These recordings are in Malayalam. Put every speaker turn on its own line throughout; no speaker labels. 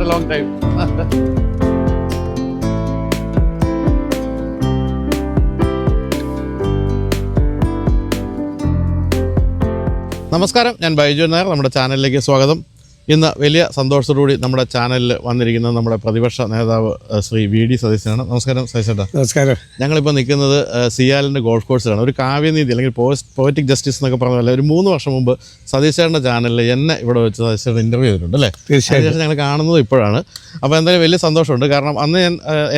Long time. നമസ്കാരം, ഞാൻ ബൈജു നായർ. നമ്മുടെ ചാനലിലേക്ക് സ്വാഗതം. ഇന്ന് വലിയ സന്തോഷത്തോടുകൂടി നമ്മുടെ ചാനലിൽ വന്നിരിക്കുന്നത് നമ്മുടെ പ്രതിപക്ഷ നേതാവ് ശ്രീ VD സതീശനാണ്. നമസ്കാരം സതീശേട്ടാ.
നമസ്കാരം.
ഞങ്ങളിപ്പോൾ നിൽക്കുന്നത് സിയാലിൻ്റെ ഗോൾഫ് കോഴ്സിലാണ്. ഒരു കാവ്യനീതി അല്ലെങ്കിൽ പോയറ്റിക് ജസ്റ്റിസ് എന്നൊക്കെ പറഞ്ഞാൽ ഒരു 3 വർഷം മുമ്പ് സതീശേട്ടൻ്റെ ചാനലിൽ എന്നെ ഇവിടെ വെച്ച് സതീശേട്ടൻ ഇൻ്റർവ്യൂ ചെയ്തിട്ടുണ്ട് അല്ലേ? തീർച്ചയായിട്ടും ഞങ്ങൾ കാണുന്നത് ഇപ്പോഴാണ്. അപ്പോൾ എന്തായാലും വലിയ സന്തോഷമുണ്ട്. കാരണം അന്ന്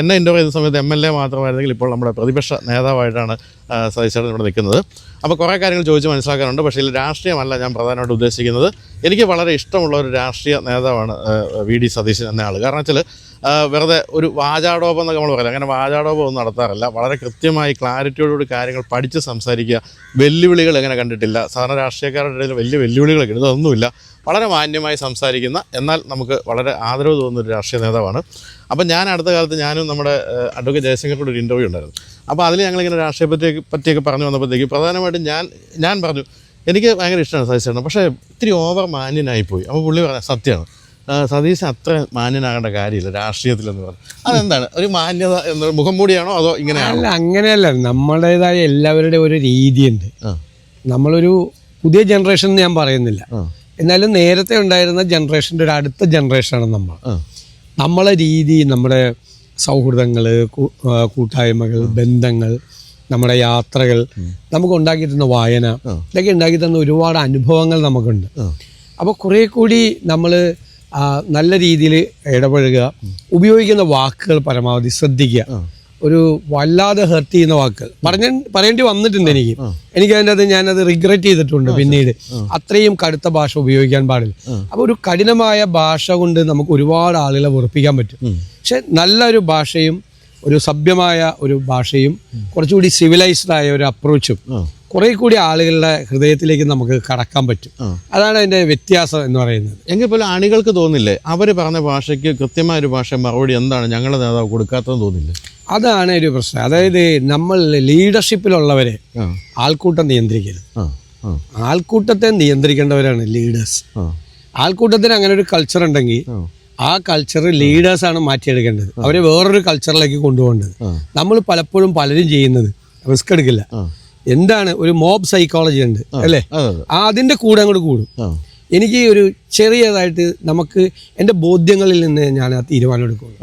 എന്നെ ഇൻ്റർവ്യൂ ചെയ്ത സമയത്ത് MLA മാത്രമായിരുന്നെങ്കിൽ ഇപ്പോൾ നമ്മുടെ പ്രതിപക്ഷ നേതാവായിട്ടാണ് സതീശേട്ടൻ ഇവിടെ നിൽക്കുന്നത്. അപ്പോൾ കുറേ കാര്യങ്ങൾ ചോദിച്ച് മനസ്സിലാക്കാനുണ്ട്. പക്ഷേ ഇതിൽ രാഷ്ട്രീയമല്ല ഞാൻ പ്രധാനമായിട്ട് ഉദ്ദേശിക്കുന്നത്. എനിക്ക് വളരെ ഇഷ്ടമുള്ള ഒരു രാഷ്ട്രീയ നേതാവാണ് VD സതീശൻ എന്ന ആൾ. കാരണം വെച്ചാൽ വെറുതെ ഒരു വാചാടോപം എന്നൊക്കെ നമ്മൾ പറയാം. അങ്ങനെ വാചാടോപം ഒന്നും നടത്താറില്ല. വളരെ കൃത്യമായി ക്ലാരിറ്റിയോടുകൂടി കാര്യങ്ങൾ പഠിച്ച് സംസാരിക്കുക. വെല്ലുവിളികൾ എങ്ങനെ കണ്ടിട്ടില്ല. സാധാരണ രാഷ്ട്രീയക്കാരുടെ ഇടയിൽ വലിയ വെല്ലുവിളികളൊക്കെ ഉണ്ട്, അതൊന്നുമില്ല. വളരെ മാന്യമായി സംസാരിക്കുന്ന, എന്നാൽ നമുക്ക് വളരെ ആദരവ് തോന്നുന്ന ഒരു രാഷ്ട്രീയ നേതാവാണ്. അപ്പം ഞാൻ അടുത്ത കാലത്ത് ഞാനും നമ്മുടെ അഡ്വക്കേറ്റ് ജയശങ്കറിൻ്റെ ഒരു ഇൻ്റർവ്യൂ ഉണ്ടായിരുന്നു. അപ്പോൾ അതിൽ ഞങ്ങളിങ്ങനെ പറ്റിയൊക്കെ പറഞ്ഞു വന്നപ്പോഴത്തേക്ക് പ്രധാനമായിട്ടും ഞാൻ പറഞ്ഞു എനിക്ക് ഭയങ്കര ഇഷ്ടമാണ് സതീശേട്ടൻ, പക്ഷേ ഇത്തിരി ഓവർ മാന്യനായിപ്പോയി. അപ്പോൾ പുള്ളി പറഞ്ഞ സത്യമാണ്, സതീശൻ അത്ര മാന്യനാകേണ്ട കാര്യമില്ല രാഷ്ട്രീയത്തിലെന്ന് പറഞ്ഞു. അതെന്താണ് ഒരു മാന്യത എന്ന മുഖം മൂടിയാണോ അതോ ഇങ്ങനെയാണോ?
അല്ല, അങ്ങനെയല്ല. നമ്മുടേതായ എല്ലാവരുടെയും ഒരു രീതിയുണ്ട്. നമ്മളൊരു പുതിയ ജനറേഷൻ എന്ന് ഞാൻ പറയുന്നില്ല, എന്നാലും നേരത്തെ ഉണ്ടായിരുന്ന ജനറേഷൻ്റെ ഒരു അടുത്ത ജനറേഷനാണ് നമ്മളെ രീതി, നമ്മുടെ സൗഹൃദങ്ങൾ, കൂട്ടായ്മകൾ, ബന്ധങ്ങൾ, നമ്മുടെ യാത്രകൾ, നമുക്ക് ഉണ്ടാക്കി തന്ന വായന, ഇതൊക്കെ ഉണ്ടാക്കി തന്ന ഒരുപാട് അനുഭവങ്ങൾ നമുക്കുണ്ട്. അപ്പോൾ കുറേ കൂടി നമ്മൾ നല്ല രീതിയിൽ ഇടപഴകുക, ഉപയോഗിക്കുന്ന വാക്കുകൾ പരമാവധി ശ്രദ്ധിക്കുക. ഒരു വല്ലാതെ ഹെർട്ട് ചെയ്യുന്ന വാക്കുകൾ പറയേണ്ടി വന്നിട്ടുണ്ട് എനിക്ക് അതിൻ്റെ അത് ഞാനത് റിഗ്രറ്റ് ചെയ്തിട്ടുണ്ട്. പിന്നീട് അത്രയും കടുത്ത ഭാഷ ഉപയോഗിക്കാൻ പാടില്ല. അപ്പോൾ ഒരു കഠിനമായ ഭാഷ കൊണ്ട് നമുക്ക് ഒരുപാട് ആളുകളെ വെറുപ്പിക്കാൻ പറ്റും. പക്ഷെ നല്ലൊരു ഭാഷയും ഒരു സഭ്യമായ ഒരു ഭാഷയും കുറച്ചുകൂടി സിവിലൈസ്ഡ് ആയ ഒരു അപ്രോച്ചും കുറെ കൂടി ആളുകളുടെ ഹൃദയത്തിലേക്ക് നമുക്ക് കടക്കാൻ പറ്റും. അതാണ് അതിൻ്റെ വ്യത്യാസം എന്ന് പറയുന്നത്.
എങ്കിൽ പോലും അണികൾക്ക് തോന്നില്ലേ അവർ പറഞ്ഞ ഭാഷയ്ക്ക് കൃത്യമായൊരു ഭാഷ മറുപടി എന്താണ് ഞങ്ങളുടെ നേതാവ് കൊടുക്കാത്തതെന്ന് തോന്നില്ലേ?
അതാണ് ഒരു പ്രശ്നം. അതായത് നമ്മൾ ലീഡർഷിപ്പിലുള്ളവരെ ആൾക്കൂട്ടം നിയന്ത്രിക്കരുത്. ആൾക്കൂട്ടത്തെ നിയന്ത്രിക്കേണ്ടവരാണ് ലീഡേഴ്സ്. ആൾക്കൂട്ടത്തിന് അങ്ങനെ ഒരു കൾച്ചർ ഉണ്ടെങ്കിൽ ആ കൾച്ചർ ലീഡേഴ്സാണ് മാറ്റിയെടുക്കേണ്ടത്. അവരെ വേറൊരു കൾച്ചറിലേക്ക് കൊണ്ടുപോകേണ്ടത്. നമ്മൾ പലപ്പോഴും പലരും ചെയ്യുന്നത് റിസ്ക് എടുക്കില്ല. എന്താണ് ഒരു മോബ് സൈക്കോളജി ഉണ്ട് അല്ലേ? അതിൻ്റെ കൂടെ അങ്ങോട്ട് കൂടും. എനിക്ക് ഒരു ചെറിയതായിട്ട് നമുക്ക് എൻ്റെ ബോധ്യങ്ങളിൽ നിന്ന് ഞാൻ ആ തീരുമാനം എടുക്കുന്നു.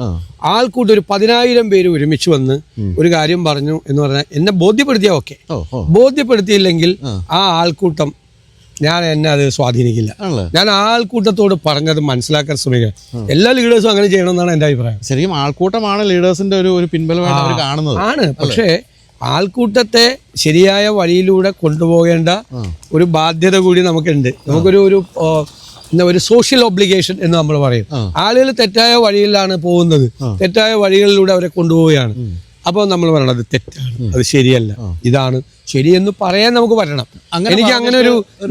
ആൾക്കൂട്ടം ഒരു 10,000 പേര് ഒരുമിച്ച് വന്ന് ഒരു കാര്യം പറഞ്ഞു എന്ന് പറഞ്ഞാൽ എന്നെ ബോധ്യപ്പെടുത്തിയാൽ ഓക്കെ. ബോധ്യപ്പെടുത്തിയില്ലെങ്കിൽ ആ ആൾക്കൂട്ടം എന്നെ അത് സ്വാധീനിക്കില്ല. ഞാൻ ആൾക്കൂട്ടത്തോട് പറഞ്ഞത് മനസ്സിലാക്കാൻ ശ്രമിക്കുക. എല്ലാ ലീഡേഴ്സും അങ്ങനെ ചെയ്യണമെന്നാണ് എൻ്റെ അഭിപ്രായം.
ശരിക്കും ആൾക്കൂട്ടമാണ് ലീഡേഴ്സിന്റെ ഒരു പിൻബലമായിട്ട് കാണുന്നത്.
ആണ്. പക്ഷേ ആൾക്കൂട്ടത്തെ ശരിയായ വഴിയിലൂടെ കൊണ്ടുപോകേണ്ട ഒരു ബാധ്യത കൂടി നമുക്കുണ്ട്. നമുക്കൊരു ഒരു സോഷ്യൽ ഒബ്ലിഗേഷൻ എന്ന് നമ്മൾ പറയും. ആളുകൾ തെറ്റായ വഴിയിലാണ് പോകുന്നത്, തെറ്റായ വഴികളിലൂടെ അവരെ കൊണ്ടുപോവുകയാണ്. അപ്പോൾ നമ്മൾ പറയണത് തെറ്റാണ്, അത് ശരിയല്ല, ഇതാണ് ശരിയെന്ന് പറയാൻ നമുക്ക് പറ്റണം.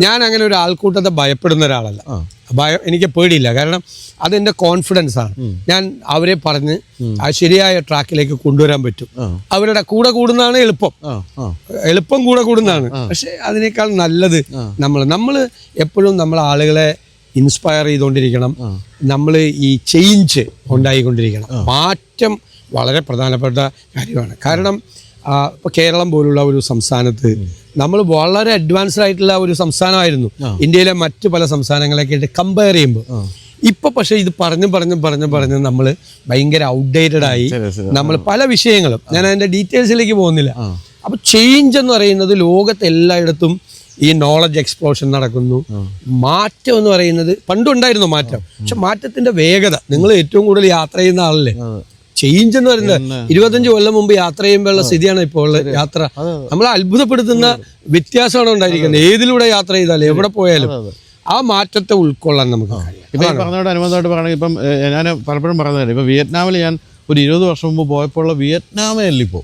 ഞാൻ അങ്ങനെ ഒരു ആൾക്കൂട്ടത്തെ ഭയപ്പെടുന്ന ഒരാളല്ല. എനിക്ക് പേടിയില്ല. കാരണം അതെൻ്റെ കോൺഫിഡൻസ് ആണ്. ഞാൻ അവരെ പറഞ്ഞ് ആ ശരിയായ ട്രാക്കിലേക്ക് കൊണ്ടുവരാൻ പറ്റും. അവരുടെ കൂടെ കൂടുന്നതാണ് എളുപ്പം കൂടെ കൂടുന്നതാണ്. പക്ഷെ അതിനേക്കാൾ നല്ലത് നമ്മൾ എപ്പോഴും നമ്മൾ ആളുകളെ ഇൻസ്പയർ ചെയ്തുകൊണ്ടിരിക്കണം. നമ്മൾ ഈ ചേഞ്ച് ഉണ്ടായിക്കൊണ്ടിരിക്കണം. മാറ്റം വളരെ പ്രധാനപ്പെട്ട കാര്യമാണ്. കാരണം ഇപ്പോൾ കേരളം പോലുള്ള ഒരു സംസ്ഥാനത്ത് നമ്മൾ വളരെ അഡ്വാൻസ്ഡ് ആയിട്ടുള്ള ഒരു സംസ്ഥാനമായിരുന്നു ഇന്ത്യയിലെ മറ്റു പല സംസ്ഥാനങ്ങളൊക്കെ കമ്പയർ ചെയ്യുമ്പോൾ. ഇപ്പൊ പക്ഷെ ഇത് പറഞ്ഞ് നമ്മൾ ഭയങ്കര ഔട്ട്ഡേറ്റഡ് ആയി. നമ്മൾ പല വിഷയങ്ങളും, ഞാൻ അതിന്റെ ഡീറ്റെയിൽസിലേക്ക് പോകുന്നില്ല. അപ്പൊ ചേഞ്ച് എന്ന് പറയുന്നത് ലോകത്ത് എല്ലായിടത്തും ഈ നോളജ് എക്സ്പ്ലോഷൻ നടക്കുന്നു. മാറ്റം എന്ന് പറയുന്നത് പണ്ടുണ്ടായിരുന്നു മാറ്റം, പക്ഷെ മാറ്റത്തിന്റെ വേഗത, നിങ്ങൾ ഏറ്റവും കൂടുതൽ യാത്ര ചെയ്യുന്ന ആളല്ലേ. ചേഞ്ച് എന്ന് പറയുന്നത് 25 കൊല്ലം മുമ്പ് യാത്ര ചെയ്യുമ്പോഴുള്ള സ്ഥിതിയാണ് ഇപ്പോൾ ഉള്ള യാത്ര. നമ്മളെ അത്ഭുതപ്പെടുത്തുന്ന വ്യത്യാസമാണ് ഉണ്ടായിരിക്കുന്നത്. ഏതിലൂടെ യാത്ര ചെയ്താലും എവിടെ പോയാലും ആ മാറ്റത്തെ ഉൾക്കൊള്ളാൻ നമുക്ക് കഴിയും.
ഇപ്പം പറഞ്ഞതോട് അനുബന്ധമായിട്ട് പറയുകയാണെങ്കിൽ ഇപ്പം ഞാൻ പലപ്പോഴും പറഞ്ഞതല്ലേ, ഇപ്പം വിയറ്റ്നാമിൽ ഞാൻ ഒരു 20 വർഷം മുമ്പ് പോയപ്പോൾ ഉള്ള വിയറ്റ്നാമേ അല്ല ഇപ്പോൾ.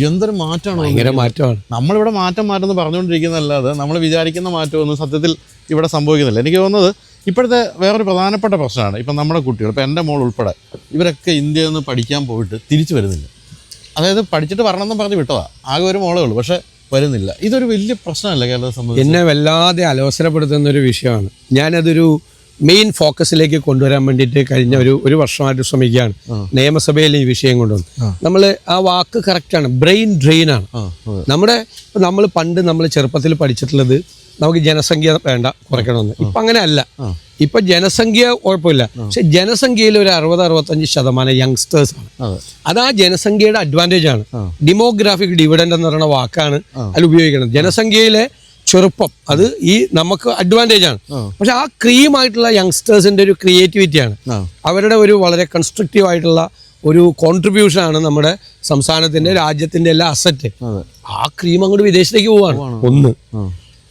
എന്തൊരു മാറ്റമാണ്,
ഭയങ്കര മാറ്റമാണ്.
നമ്മളിവിടെ മാറ്റം പറഞ്ഞുകൊണ്ടിരിക്കുന്നതല്ലാതെ നമ്മൾ വിചാരിക്കുന്ന മാറ്റമൊന്നും സത്യത്തിൽ ഇവിടെ സംഭവിക്കുന്നില്ല. എനിക്ക് തോന്നുന്നത് ഇപ്പോഴത്തെ വേറൊരു പ്രധാനപ്പെട്ട പ്രശ്നമാണ് ഇപ്പം നമ്മുടെ കുട്ടികൾ, ഇപ്പം എൻ്റെ മോൾ ഉൾപ്പെടെ, ഇവരൊക്കെ ഇന്ത്യയിൽ നിന്ന് പഠിക്കാൻ പോയിട്ട് തിരിച്ചു വരുന്നില്ല. അതായത് പഠിച്ചിട്ട് വരണമെന്നും പറഞ്ഞ് വിട്ടതാണ്, ആകെ ഒരു മോളേ ഉള്ളൂ, പക്ഷേ വരുന്നില്ല. ഇതൊരു വലിയ പ്രശ്നമല്ല കേരളത്തെ സംബന്ധിച്ച്.
എന്നെ വല്ലാതെ അലോസരപ്പെടുത്തുന്നൊരു വിഷയമാണ്. ഞാനതൊരു മെയിൻ ഫോക്കസിലേക്ക് കൊണ്ടുവരാൻ വേണ്ടിയിട്ട് കഴിഞ്ഞ ഒരു വർഷമായിട്ട് ശ്രമിക്കുകയാണ്. നിയമസഭയിൽ ഈ വിഷയം കൊണ്ടുവന്നു. നമ്മൾ ആ വാക്ക് കറക്റ്റാണ്, ബ്രെയിൻ ഡ്രെയിനാണ്. നമ്മൾ പണ്ട് ചെറുപ്പത്തിൽ പഠിച്ചിട്ടുള്ളത് നമുക്ക് ജനസംഖ്യ വേണ്ട, കുറയ്ക്കണമെന്ന്. ഇപ്പം അങ്ങനെ അല്ല. ഇപ്പം ജനസംഖ്യ കുഴപ്പമില്ല, പക്ഷെ ജനസംഖ്യയിൽ ഒരു 60-65% യങ്സ്റ്റേഴ്സ് ആണ്. അത് ആ ജനസംഖ്യയുടെ അഡ്വാൻറ്റേജ് ആണ്. ഡെമോഗ്രാഫിക് ഡിവിഡൻഡ് എന്ന് പറയുന്ന വാക്കാണ് അതിൽ ഉപയോഗിക്കുന്നത്. ജനസംഖ്യയിലെ ചെറുപ്പം അത് ഈ നമുക്ക് അഡ്വാൻറ്റേജ് ആണ്. പക്ഷെ ആ ക്രീമായിട്ടുള്ള യങ്സ്റ്റേഴ്സിന്റെ ഒരു ക്രിയേറ്റിവിറ്റിയാണ്, അവരുടെ ഒരു വളരെ കൺസ്ട്രക്റ്റീവ് ആയിട്ടുള്ള ഒരു കോൺട്രിബ്യൂഷൻ ആണ് നമ്മുടെ സംസ്ഥാനത്തിന്റെ രാജ്യത്തിന്റെ എല്ലാ അസറ്റ്. ആ ക്രീം അങ്ങോട്ട് വിദേശത്തേക്ക് പോവാണ്. ഒന്ന്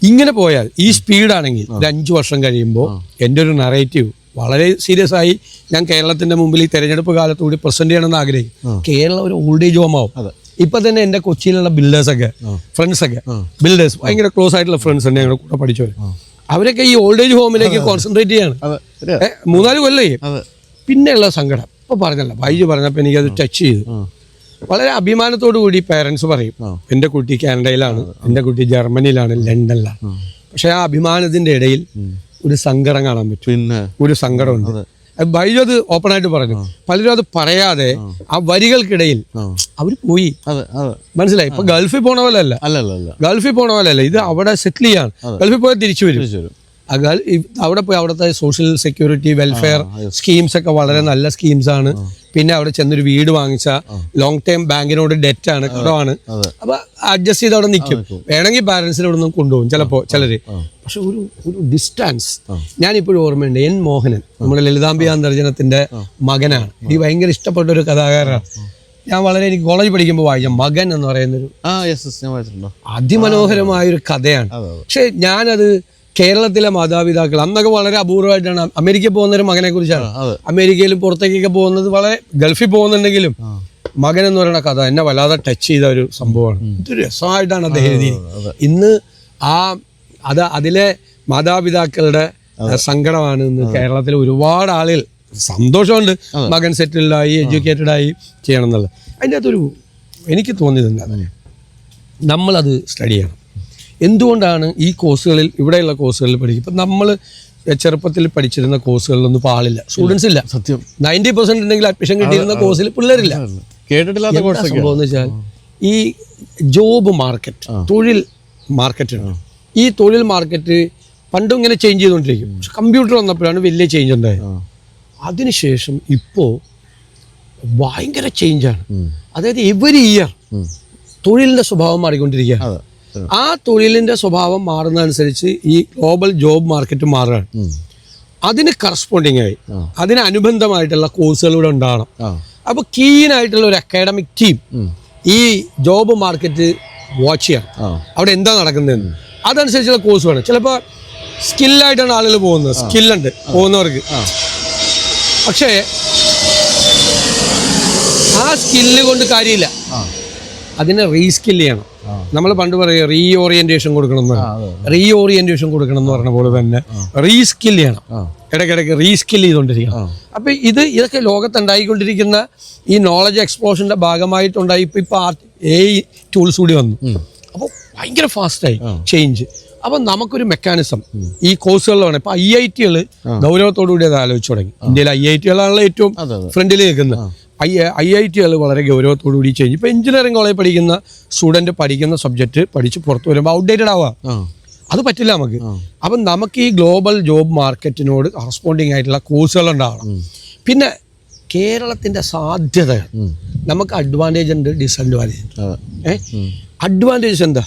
ഇങ്ങനെ പോയാൽ ഈ സ്പീഡാണെങ്കിൽ ഒരു 5 വർഷം കഴിയുമ്പോൾ എൻ്റെ ഒരു നറേറ്റീവ് വളരെ സീരിയസ് ആയി ഞാൻ കേരളത്തിന്റെ മുമ്പിൽ ഈ തെരഞ്ഞെടുപ്പ് കാലത്തുകൂടി പ്രസന്റ് ചെയ്യണമെന്ന് ആഗ്രഹിക്കും. കേരളം ഒരു ഓൾഡ് ഏജ് ഹോം ആവും. ഇപ്പൊ തന്നെ എൻ്റെ കൊച്ചിയിലുള്ള ബിൽഡേഴ്സൊക്കെ ഫ്രണ്ട്സൊക്കെ ബിൽഡേഴ്സ് ഭയങ്കര ക്ലോസ് ആയിട്ടുള്ള ഫ്രണ്ട്സ് ഉണ്ട് ഞങ്ങളുടെ കൂടെ പഠിച്ചവർ. അവരൊക്കെ ഈ ഓൾഡ് ഏജ് ഹോമിലേക്ക് കോൺസെൻട്രേറ്റ് ചെയ്യാണ്. 3-4 കൊല്ലം. പിന്നെയുള്ള സങ്കടം ഇപ്പൊ പറഞ്ഞല്ലോ, ബൈജു പറഞ്ഞപ്പോൾ എനിക്കത് ടച്ച് ചെയ്തു. വളരെ അഭിമാനത്തോടു കൂടി പേരൻസ് പറയും എൻ്റെ കുട്ടി കാനഡയിലാണ്, എൻ്റെ കുട്ടി ജർമ്മനിയിലാണ്, ലണ്ടനിലാണ്. പക്ഷെ ആ അഭിമാനത്തിന്റെ ഇടയിൽ ഒരു സങ്കടം കാണാൻ പറ്റും. പിന്നെ ഒരു സങ്കടമുണ്ട്. ബൈജു അത് ഓപ്പൺ ആയിട്ട് പറഞ്ഞു. പലരും അത് പറയാതെ ആ വരികൾക്കിടയിൽ അവർ പോയി. മനസ്സിലായി? ഇപ്പൊ ഗൾഫിൽ പോണ പോലെ അല്ല, ഇത് അവിടെ സെറ്റിൽ ചെയ്യാണ്. ഗൾഫിൽ പോയാൽ തിരിച്ചു വരും. അവിടെ പോയി അവിടുത്തെ സോഷ്യൽ സെക്യൂരിറ്റി വെൽഫെയർ സ്കീംസ് ഒക്കെ വളരെ നല്ല സ്കീംസ് ആണ്. പിന്നെ അവിടെ ചെന്നൊരു വീട് വാങ്ങിച്ച ലോങ് ടൈം ബാങ്കിനോട് ഡെറ്റ് ആണ്, കടമാണ്. അപ്പൊ അഡ്ജസ്റ്റ് ചെയ്ത് അവിടെ നിൽക്കും. വേണമെങ്കിൽ പാരന്റ്സിനെ ഇവിടെ നിന്ന് കൊണ്ടുപോകും ചിലര്. പക്ഷെ ഒരു ഡിസ്റ്റൻസ് ഞാനിപ്പോഴും ഓർമ്മയുണ്ട്. എൻ മോഹനൻ നമ്മുടെ ലളിതാംബിക അന്തർജനത്തിന്റെ മകനാണ്. എനിക്ക് ഭയങ്കര ഇഷ്ടപ്പെട്ട ഒരു കഥാകാരനാണ്. എനിക്ക് കോളേജ് പഠിക്കുമ്പോൾ വായിച്ച മകൻ എന്ന് പറയുന്നൊരു അതിമനോഹരമായ ഒരു കഥയാണ്. പക്ഷെ ഞാനത് കേരളത്തിലെ മാതാപിതാക്കൾ അന്നൊക്കെ വളരെ അപൂർവമായിട്ടാണ്. അമേരിക്കയിൽ പോകുന്നൊരു മകനെ കുറിച്ചാണ്. അമേരിക്കയിലും പുറത്തേക്കൊക്കെ പോകുന്നത്, വളരെ ഗൾഫിൽ പോകുന്നുണ്ടെങ്കിലും മകൻ എന്ന് പറയുന്ന കഥ എന്നെ വല്ലാതെ ടച്ച് ചെയ്ത ഒരു സംഭവമാണ്. ഇതൊരു രസമായിട്ടാണ് അദ്ദേഹം എഴുതിയത്. ഇന്ന് അതിലെ മാതാപിതാക്കളുടെ സങ്കടമാണ് ഇന്ന് കേരളത്തിലെ ഒരുപാട് ആളുകൾ. സന്തോഷമുണ്ട് മകൻ സെറ്റിൽഡായി എഡ്യൂക്കേറ്റഡായി ചെയ്യണം എന്നുള്ളത്. അതിൻ്റെ അകത്തൊരു എനിക്ക് തോന്നിയതുണ്ട്, നമ്മളത് സ്റ്റഡി ചെയ്യണം. എന്തുകൊണ്ടാണ് ഈ കോഴ്സുകളിൽ, ഇവിടെയുള്ള കോഴ്സുകളിൽ പഠിക്കും? ഇപ്പം നമ്മൾ ചെറുപ്പത്തിൽ പഠിച്ചിരുന്ന കോഴ്സുകളിലൊന്നും ഇപ്പോൾ ആളില്ല, സ്റ്റുഡൻസ് ഇല്ല. സത്യം 90% ഉണ്ടെങ്കിൽ അഡ്മിഷൻ കിട്ടിയിരുന്ന കോഴ്സിൽ പിള്ളേരില്ല. കേട്ടിട്ടില്ലാത്ത കോഴ്സ് സംഭവം എന്ന് വെച്ചാൽ ഈ ജോബ് മാർക്കറ്റ്, തൊഴിൽ മാർക്കറ്റാണ്. ഈ തൊഴിൽ മാർക്കറ്റ് പണ്ടും ഇങ്ങനെ ചേഞ്ച് ചെയ്തുകൊണ്ടിരിക്കും. പക്ഷെ കമ്പ്യൂട്ടർ വന്നപ്പോഴാണ് വലിയ ചേഞ്ച് ഉണ്ടായത്. അതിനുശേഷം ഇപ്പോൾ ഭയങ്കര ചേഞ്ചാണ്. അതായത് എവരി ഇയർ തൊഴിലിൻ്റെ സ്വഭാവം മാറിക്കൊണ്ടിരിക്കുകയാണ്. ആ തൊഴിലിന്റെ സ്വഭാവം മാറുന്നതനുസരിച്ച് ഈ ഗ്ലോബൽ ജോബ് മാർക്കറ്റ് മാറുകയാണ്. അതിന് കറസ്പോണ്ടിങ് ആയി അതിനനുബന്ധമായിട്ടുള്ള കോഴ്സുകളിലൂടെ ഉണ്ടാകണം. അപ്പോൾ കീനായിട്ടുള്ള ഒരു അക്കാഡമിക് ടീം ഈ ജോബ് മാർക്കറ്റ് വാച്ച് ചെയ്യണം, അവിടെ എന്താ നടക്കുന്നതെന്ന്. അതനുസരിച്ചുള്ള കോഴ്സ് വേണം. ചിലപ്പോൾ സ്കില്ലായിട്ടാണ് ആളുകൾ പോകുന്നത്, സ്കില്ലുണ്ട് പോകുന്നവർക്ക്. പക്ഷേ ആ സ്കില്ല് കൊണ്ട് കാര്യമില്ല, അതിനെ റീസ്കില്ല് ചെയ്യണം. നമ്മൾ പണ്ട് പറയുക റീഓറിയന്റേഷൻ കൊടുക്കണം എന്ന് പറഞ്ഞ പോലെ തന്നെ റീസ്കിൽ ചെയ്യണം. ഇടയ്ക്കിടയ്ക്ക് റീസ്കിൽ ചെയ്തുകൊണ്ടിരിക്കണം. അപ്പൊ ഇതൊക്കെ ലോകത്തുണ്ടായിക്കൊണ്ടിരിക്കുന്ന ഈ നോളജ് എക്സ്പ്ലോഷന്റെ ഭാഗമായിട്ടുണ്ടായി. ഇപ്പൊ AI ടൂൾസ് കൂടി വന്നു. അപ്പോൾ ഭയങ്കര ഫാസ്റ്റായി ചേഞ്ച്. അപ്പം നമുക്കൊരു മെക്കാനിസം ഈ കോഴ്സുകളിലാണ്. ഇപ്പൊ IIT-കൾ ഗൗരവത്തോടുകൂടി അത് ആലോചിച്ചു തുടങ്ങി. ഇന്ത്യയിൽ IIT-കളാണല്ലോ ഏറ്റവും ഫ്രണ്ടിൽ നിൽക്കുന്നത്. IIT-കൾ വളരെ ഗൗരവത്തോടുകൂടി ചേഞ്ച്. ഇപ്പോൾ എഞ്ചിനീയറിംഗ് കോളേജ് പഠിക്കുന്ന സ്റ്റുഡൻറ്റ് പഠിക്കുന്ന സബ്ജക്റ്റ് പഠിച്ച് പുറത്ത് വരുമ്പോൾ ഔട്ട്ഡേറ്റഡ് ആവാം. അത് പറ്റില്ല നമുക്ക്. അപ്പം നമുക്ക് ഈ ഗ്ലോബൽ ജോബ് മാർക്കറ്റിനോട് കറസ്പോണ്ടിങ് ആയിട്ടുള്ള കോഴ്സുകൾ ഉണ്ടാവണം. പിന്നെ കേരളത്തിൻ്റെ സാധ്യതകൾ, നമുക്ക് അഡ്വാൻറ്റേജ് ഉണ്ട്, ഡിസഡ്വാൻറ്റേജ് ഉണ്ട്. അഡ്വാൻറ്റേജ് എന്താ?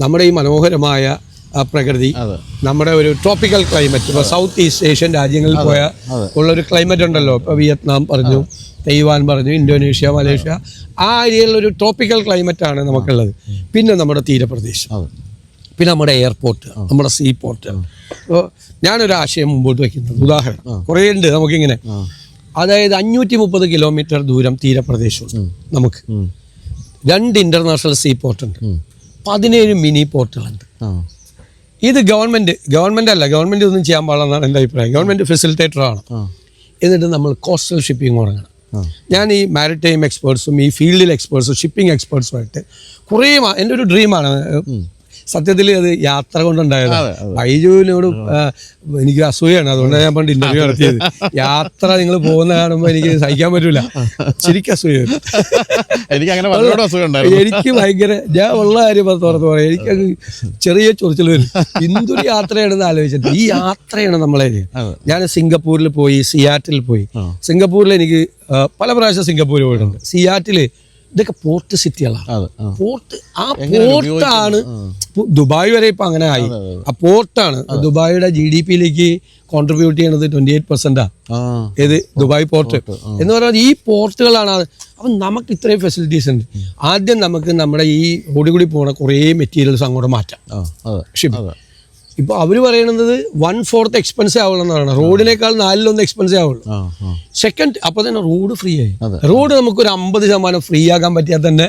നമ്മുടെ ഈ മനോഹരമായ പ്രകൃതി, നമ്മുടെ ഒരു ട്രോപ്പിക്കൽ ക്ലൈമറ്റ്. ഇപ്പോൾ സൗത്ത് ഈസ്റ്റ് ഏഷ്യൻ രാജ്യങ്ങളിൽ പോയാൽ ഉള്ളൊരു ക്ലൈമറ്റ് ഉണ്ടല്ലോ. ഇപ്പോൾ വിയറ്റ്നാം പറഞ്ഞു, തൈവാൻ പറഞ്ഞു, ഇന്തോനേഷ്യ, മലേഷ്യ, ആ ഏരിയയിലൊരു ട്രോപ്പിക്കൽ ക്ലൈമറ്റാണ് നമുക്കുള്ളത്. പിന്നെ നമ്മുടെ തീരപ്രദേശം, പിന്നെ നമ്മുടെ എയർപോർട്ട്, നമ്മുടെ സീ പോർട്ട്. അപ്പോൾ ഞാനൊരു ആശയം മുമ്പോട്ട് വയ്ക്കുന്നത്, ഉദാഹരണം കുറേ ഉണ്ട് നമുക്കിങ്ങനെ. അതായത് 530 കിലോമീറ്റർ ദൂരം തീരപ്രദേശമുണ്ട് നമുക്ക്. 2 ഇൻ്റർനാഷണൽ സീ പോർട്ടുണ്ട്, 17 മിനി പോർട്ടുകളുണ്ട്. ഇത് ഗവൺമെൻറ് അല്ല, ഗവൺമെൻറ് ഒന്നും ചെയ്യാൻ പാടില്ലെന്നാണ് എൻ്റെ അഭിപ്രായം. ഗവൺമെൻറ് ഫെസിലിറ്റേറ്റർ ആണ്. എന്നിട്ട് നമ്മൾ കോസ്റ്റൽ ഷിപ്പിംഗ് തുടങ്ങണം. ഞാൻ ഈ മാരിടൈം എക്സ്പേർട്സും ഈ ഫീൽഡിൽ എക്സ്പേർട്സും ഷിപ്പിംഗ് എക്സ്പേർട്സുമായിട്ട് കുറേ എൻ്റെ ഒരു ഡ്രീമാണ് സത്യത്തിൽ അത് യാത്ര കൊണ്ടുണ്ടായതാണ്. ബൈജുവിനോട് എനിക്ക് അസൂയാണ്, അതുകൊണ്ടാണ് ഞാൻ പണ്ട് ഇന്റർവ്യൂ നടത്തിയത്. യാത്ര നിങ്ങൾ പോകുന്ന കാണുമ്പോൾ എനിക്ക് സഹിക്കാൻ പറ്റൂല, ശരിക്കും അസൂയ. എനിക്ക് ഭയങ്കര, ഞാൻ ഉള്ള കാര്യം തുറത്ത് പറയാം, എനിക്കത് ചെറിയ ചൊറിച്ചിൽ വരും. എന്തൊരു യാത്രയാണെന്ന് ആലോചിച്ചിട്ട്. ഈ യാത്രയാണ് നമ്മളെ. ഞാൻ സിംഗപ്പൂരിൽ പോയി, സിയാറ്റിൽ പോയി. സിംഗപ്പൂരിൽ എനിക്ക് പല പ്രാവശ്യം സിംഗപ്പൂർ പോയിട്ടുണ്ട്. സിയാറ്റില് ഇതൊക്കെ പോർട്ട് സിറ്റികളാണ്. പോർട്ട്, ആ പോർട്ടാണ് ദുബായ് വരെ ഇപ്പൊ അങ്ങനെ ആയി. ആ പോർട്ടാണ് ദുബായിയുടെ GDP-യിലേക്ക് കോൺട്രിബ്യൂട്ട് ചെയ്യുന്നത് 28%. ഏത് ദുബായ് പോർട്ട് എന്ന് പറയുന്നത് ഈ പോർട്ടുകളാണ്. അപ്പം നമുക്ക് ഇത്രയും ഫെസിലിറ്റീസ് ഉണ്ട്. ആദ്യം നമുക്ക് നമ്മുടെ ഈ റോഡിൽ കൂടി പോണ കുറേ മെറ്റീരിയൽസ് അങ്ങോട്ട് മാറ്റാം. ഇപ്പൊ അവര് പറയുന്നത് 1/4 എക്സ്പെൻസ് ആവുള്ളൂ എന്നാണ്. റോഡിനേക്കാൾ 4/1 എക്സ്പെൻസ് ആവുള്ളൂ. സെക്കൻഡ്, അപ്പൊ തന്നെ റോഡ് ഫ്രീ ആയി. റോഡ് നമുക്കൊരു 50% ഫ്രീ ആക്കാൻ പറ്റിയാൽ തന്നെ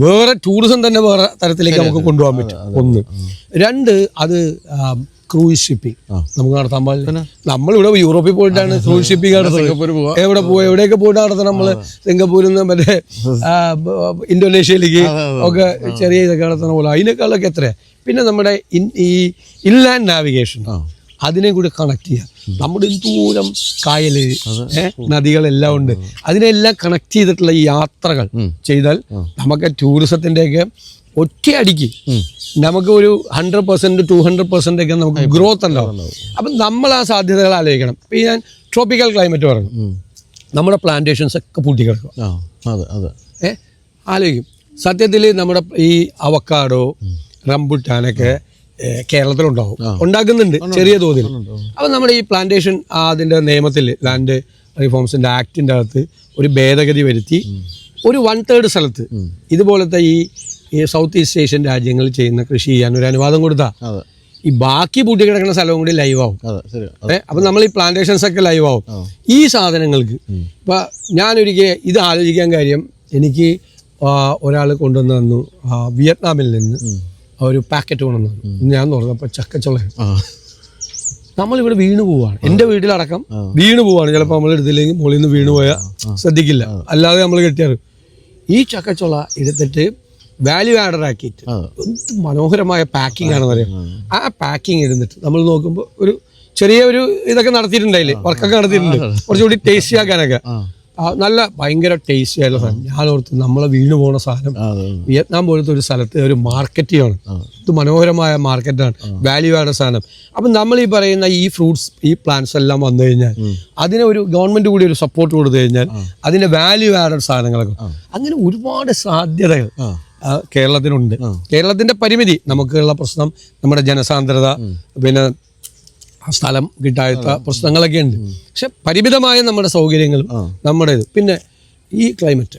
വേറെ ടൂറിസം തന്നെ വേറെ തരത്തിലേക്ക് നമുക്ക് കൊണ്ടുപോകാൻ പറ്റും. ഒന്ന്. രണ്ട്, അത് ക്രൂയിസ് ഷിപ്പിംഗ് നമുക്ക് നടത്താൻ പാടില്ല. നമ്മളിവിടെ യൂറോപ്പിൽ പോയിട്ടാണ് ക്രൂയിസ് ഷിപ്പിംഗ് നടത്തുന്നത്. എവിടെ എവിടെയൊക്കെ പോയിട്ട് നടത്തണം നമ്മള്. സിംഗപ്പൂരിൽ നിന്ന് മറ്റേ ഇന്തോനേഷ്യയിലേക്ക് ഒക്കെ ചെറിയ ഇതൊക്കെ നടത്തുന്ന പോലെ. അതിനേക്കാളൊക്കെ എത്രയാ. പിന്നെ നമ്മുടെ ഈ ഇൻലാൻഡ് നാവിഗേഷൻ, അതിനെ കൂടി കണക്ട് ചെയ്യാം. നമ്മുടെ ദൂരം കായല്, നദികളെല്ലാം ഉണ്ട്. അതിനെല്ലാം കണക്ട് ചെയ്തിട്ടുള്ള ഈ യാത്രകൾ ചെയ്താൽ നമുക്ക് ടൂറിസത്തിൻ്റെയൊക്കെ ഒറ്റയടിക്ക് നമുക്ക് ഒരു 100% 200% ഒക്കെ നമുക്ക് ഗ്രോത്ത് ഉണ്ടാവും. അപ്പം നമ്മൾ ആ സാധ്യതകൾ ആലോചിക്കണം. ഇപ്പം ഞാൻ ട്രോപ്പിക്കൽ ക്ലൈമറ്റ് പറഞ്ഞു, നമ്മുടെ പ്ലാന്റേഷൻസ് ഒക്കെ പൂട്ടിക്കിടക്കും. ആലോചിക്കും. സത്യത്തിൽ നമ്മുടെ ഈ അവക്കാഡോ, റംബുട്ടാനൊക്കെ കേരളത്തിലുണ്ടാവും, ഉണ്ടാക്കുന്നുണ്ട് ചെറിയ തോതിൽ. അപ്പം നമ്മുടെ ഈ പ്ലാന്റേഷൻ അതിൻ്റെ നിയമത്തിൽ, ലാൻഡ് റിഫോംസിൻ്റെ ആക്ടിൻ്റെ അകത്ത് ഒരു ഭേദഗതി വരുത്തി ഒരു 1/3 സ്ഥലത്ത് ഇതുപോലത്തെ ഈ സൗത്ത് ഈസ്റ്റ് ഏഷ്യൻ രാജ്യങ്ങളിൽ ചെയ്യുന്ന കൃഷി ചെയ്യാൻ ഒരു അനുവാദം കൊടുത്താൽ ഈ ബാക്കി പൂട്ടിക്കിടക്കുന്ന സ്ഥലവും കൂടി ലൈവ് ആവും. അപ്പം നമ്മൾ ഈ പ്ലാന്റേഷൻസ് ഒക്കെ ലൈവ് ആവും ഈ സാധനങ്ങൾക്ക്. ഇപ്പം ഞാനൊരിക്കൽ ഇത് ആലോചിക്കാൻ കാര്യം, എനിക്ക് ഒരാൾ കൊണ്ടുവന്ന് തന്നു വിയറ്റ്നാമിൽ നിന്ന് ഒരു പാക്കറ്റ് കൊണ്ടുവന്നു. ഞാൻ തുറന്നപ്പോൾ ചക്കച്ചുളയാണ്. നമ്മളിവിടെ വീണു പോവാണ്. എൻ്റെ വീട്ടിലടക്കം വീണു പോവാണ്. ചിലപ്പോൾ നമ്മൾ എടുത്തില്ലെങ്കിൽ മുകളിൽ നിന്ന് വീണു പോയാൽ ശ്രദ്ധിക്കില്ല, അല്ലാതെ നമ്മൾ കെട്ടിയാറ്. ഈ ചക്കച്ചുള എടുത്തിട്ട് വാല്യൂ ആഡർ ആക്കിയിട്ട് എന്ത് മനോഹരമായ പാക്കിംഗ് ആണെന്ന് പറയാം. ആ പാക്കിംഗ് ഇരുന്നിട്ട് നമ്മൾ നോക്കുമ്പോൾ ഒരു ചെറിയ ഒരു ഇതൊക്കെ നടത്തിയിട്ടുണ്ടായില്ലേ, വർക്കൊക്കെ നടത്തിയിട്ടുണ്ട്, കുറച്ചുകൂടി ടേസ്റ്റി ആക്കാനൊക്കെ. നല്ല ഭയങ്കര ടേസ്റ്റി ആയിട്ടുള്ള സാധനം. ഞാൻ ഓർത്ത് നമ്മളെ വീണു പോകുന്ന സാധനം വിയറ്റ്നാം പോലത്തെ ഒരു സ്ഥലത്ത് ഒരു മാർക്കറ്റാണ്. ഇത് മനോഹരമായ മാർക്കറ്റാണ്, വാല്യൂ ആഡ് സാധനം. അപ്പം നമ്മൾ ഈ പറയുന്ന ഈ ഫ്രൂട്ട്സ്, ഈ പ്ലാന്റ്സ് എല്ലാം വന്നു കഴിഞ്ഞാൽ അതിന് ഒരു ഗവൺമെന്റ് കൂടി ഒരു സപ്പോർട്ട് കൊടുത്തു കഴിഞ്ഞാൽ അതിന്റെ വാല്യൂ ആഡഡ് സാധനങ്ങളൊക്കെ, അങ്ങനെ ഒരുപാട് സാധ്യതകൾ കേരളത്തിനുണ്ട്. കേരളത്തിന്റെ പരിമിതി, നമുക്കുള്ള പ്രശ്നം നമ്മുടെ ജനസാന്ദ്രത, പിന്നെ സ്ഥലം കിട്ടാത്ത പ്രശ്നങ്ങളൊക്കെ ഉണ്ട്. പക്ഷെ പരിമിതമായ നമ്മുടെ സൗകര്യങ്ങളും നമ്മുടെ ഇത്. പിന്നെ ഈ ക്ലൈമറ്റ്,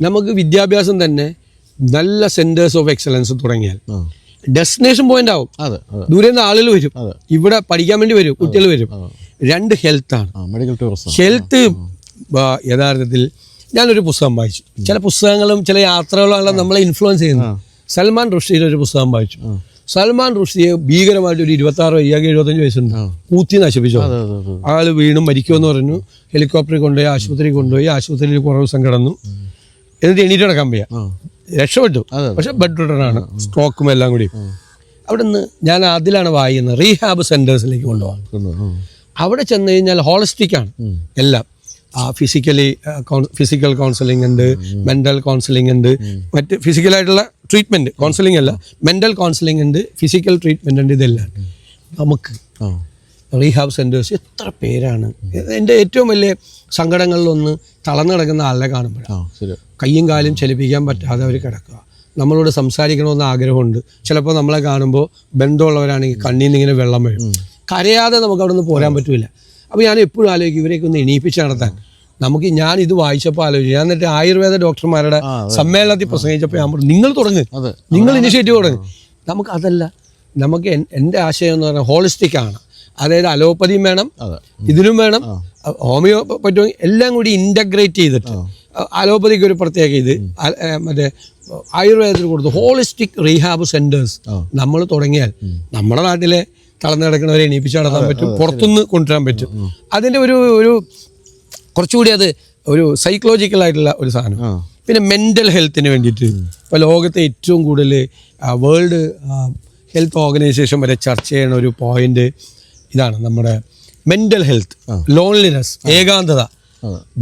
നമുക്ക് വിദ്യാഭ്യാസം തന്നെ നല്ല സെന്റേഴ്സ് ഓഫ് എക്സലൻസ് തുടങ്ങിയാൽ ഡെസ്റ്റിനേഷൻ പോയിന്റ് ആവും. ദൂരെ നിന്ന് ആളുകൾ വരും, ഇവിടെ പഠിക്കാൻ വേണ്ടി വരും, കുട്ടികൾ വരും. രണ്ട്, ഹെൽത്താണ്. ഹെൽത്ത് യഥാർത്ഥത്തിൽ ഞാനൊരു പുസ്തകം വായിച്ചു. ചില പുസ്തകങ്ങളും ചില യാത്രകളും നമ്മളെ ഇൻഫ്ലുവൻസ് ചെയ്യുന്നു. സൽമാൻ റുഷ്ദിയുടെ ഒരു പുസ്തകം വായിച്ചു. സൽമാൻ റുഷ്ദിയെ ഭീകരമായിട്ട് ഒരു 26 75 വയസ്സുണ്ട് കൂത്തി നശിപ്പിച്ചു. ആള് വീണും മരിക്കുമെന്ന് പറഞ്ഞു. ഹെലികോപ്റ്ററിൽ കൊണ്ടുപോയി ആശുപത്രിയിൽ കുറേ ദിവസം കിടന്നു. എന്നിട്ട് എണീറ്റ് നടക്കാൻ വയ്യ, രക്ഷപ്പെട്ടു. പക്ഷെ ബെഡ് റിട്ടേൺ, സ്ട്രോക്കും എല്ലാം കൂടി. അവിടെ നിന്ന് ഞാൻ അതിലാണ് വായിക്കുന്നത്, റീഹാബ് സെന്റേഴ്സിലേക്ക് കൊണ്ടുപോകാം. അവിടെ ചെന്ന് കഴിഞ്ഞാൽ ഹോളിസ്റ്റിക് ആണ് എല്ലാം. ഫിസിക്കൽ കൗൺസിലിംഗ് ഉണ്ട്, മെന്റൽ കൗൺസിലിംഗ് ഉണ്ട്, മറ്റ് ഫിസിക്കലായിട്ടുള്ള ട്രീറ്റ്മെന്റ്, കൗൺസിലിംഗ് അല്ല, മെന്റൽ കൗൺസിലിംഗ് ഉണ്ട്, ഫിസിക്കൽ ട്രീറ്റ്മെന്റ് ഉണ്ട്. ഇതെല്ലാം നമുക്ക് റീഹാബ് സെന്റേഴ്സ് എത്ര പേരാണ്. എൻ്റെ ഏറ്റവും വലിയ സങ്കടങ്ങളിലൊന്ന് തളർന്നു കിടക്കുന്ന ആളെ കാണുമ്പോഴാണ്. കയ്യും കാലും ചലിപ്പിക്കാൻ പറ്റാതെ അവർ കിടക്കുക. നമ്മളോട് സംസാരിക്കണമെന്ന് ആഗ്രഹമുണ്ട്. ചിലപ്പോൾ നമ്മളെ കാണുമ്പോൾ ബന്ധമുള്ളവരാണെങ്കിൽ കണ്ണിൽ നിന്ന് ഇങ്ങനെ വെള്ളം വീഴും. കരയാതെ നമുക്ക് അവിടെ നിന്ന് പോരാൻ പറ്റില്ല. അപ്പോൾ ഞാൻ എപ്പോഴും ആലോചിക്കും, ഇവരെയൊക്കെ ഒന്ന് എണീപ്പിച്ച് നടത്താൻ. നമുക്ക്, ഞാൻ ഇത് വായിച്ചപ്പോൾ ആലോചിച്ചു. ഞാൻ എന്നിട്ട് ആയുർവേദ ഡോക്ടർമാരുടെ സമ്മേളനത്തിൽ പ്രസംഗിച്ചപ്പോൾ ഞാൻ പറഞ്ഞു, നിങ്ങൾ തുടങ്ങ്, നിങ്ങൾ ഇനിഷ്യേറ്റീവ് തുടങ്ങ്. നമുക്ക് അതല്ല, നമുക്ക് എൻ്റെ ആശയം എന്ന് പറഞ്ഞാൽ ഹോളിസ്റ്റിക് ആണ്. അതായത് അലോപ്പതിയും വേണം, ഇതിനും വേണം, ഹോമിയോ പറ്റുമെങ്കിൽ എല്ലാം കൂടി ഇൻ്റഗ്രേറ്റ് ചെയ്തിട്ട്. അലോപ്പതിക്ക് ഒരു പ്രത്യേക ഇത്, മറ്റേ ആയുർവേദത്തിൽ കൊടുത്തു ഹോളിസ്റ്റിക് റീഹാബ് സെന്റേഴ്സ് നമ്മൾ തുടങ്ങിയാൽ നമ്മുടെ നാട്ടിലെ തളർന്നു കിടക്കുന്നവരെ എണീപ്പിച്ച് നടത്താൻ പറ്റും, പുറത്തുനിന്ന് കൊണ്ടുവരാൻ പറ്റും. അതിൻ്റെ ഒരു കുറച്ചുകൂടി അത് ഒരു സൈക്കോളജിക്കൽ ആയിട്ടുള്ള ഒരു സാധനം. പിന്നെ മെൻ്റൽ ഹെൽത്തിന് വേണ്ടിയിട്ട് ഇപ്പോൾ ലോകത്തെ ഏറ്റവും കൂടുതൽ വേൾഡ് ഹെൽത്ത് ഓർഗനൈസേഷൻ വരെ ചർച്ച ചെയ്യുന്ന ഒരു പോയിന്റ് ഇതാണ് നമ്മുടെ മെൻ്റൽ ഹെൽത്ത്. ലോൺലിനെസ്, ഏകാന്തത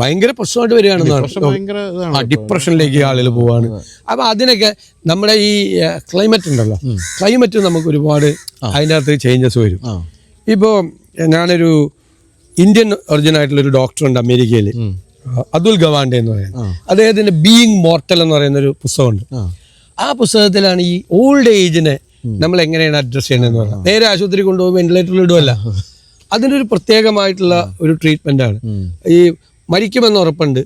ഭയങ്കര പ്രശ്നമായിട്ട് വരികയാണെന്നാണ്. ഡിപ്രഷനിലേക്ക് ആളുകൾ പോവാണ്. അപ്പം അതിനൊക്കെ നമ്മുടെ ഈ ക്ലൈമറ്റ് ഉണ്ടല്ലോ, ക്ലൈമറ്റ് നമുക്ക് ഒരുപാട് അതിൻ്റെ അകത്ത് ചേഞ്ചസ് വരും. ഇപ്പോൾ ഞാനൊരു ഇന്ത്യൻ ഒറിജിൻ ആയിട്ടുള്ളൊരു ഡോക്ടറുണ്ട് അമേരിക്കയിൽ, അതുൽ ഗവാണ്ടെ എന്ന് പറയുന്നത്. അദ്ദേഹത്തിൻ്റെ ബീയിങ് മോർട്ടൽ എന്ന് പറയുന്നൊരു പുസ്തകമുണ്ട്. ആ പുസ്തകത്തിലാണ് ഈ ഓൾഡ് ഏജിനെ നമ്മൾ എങ്ങനെയാണ് അഡ്രസ് ചെയ്യണമെന്ന് പറഞ്ഞത്. നേരെ ആശുപത്രി കൊണ്ടുപോയി വെന്റിലേറ്ററിൽ ഇടുമല്ല, അതിനൊരു പ്രത്യേകമായിട്ടുള്ള ഒരു ട്രീറ്റ്മെൻറ്റാണ്. ഈ മരിക്കുമെന്ന് ഉറപ്പുണ്ട്,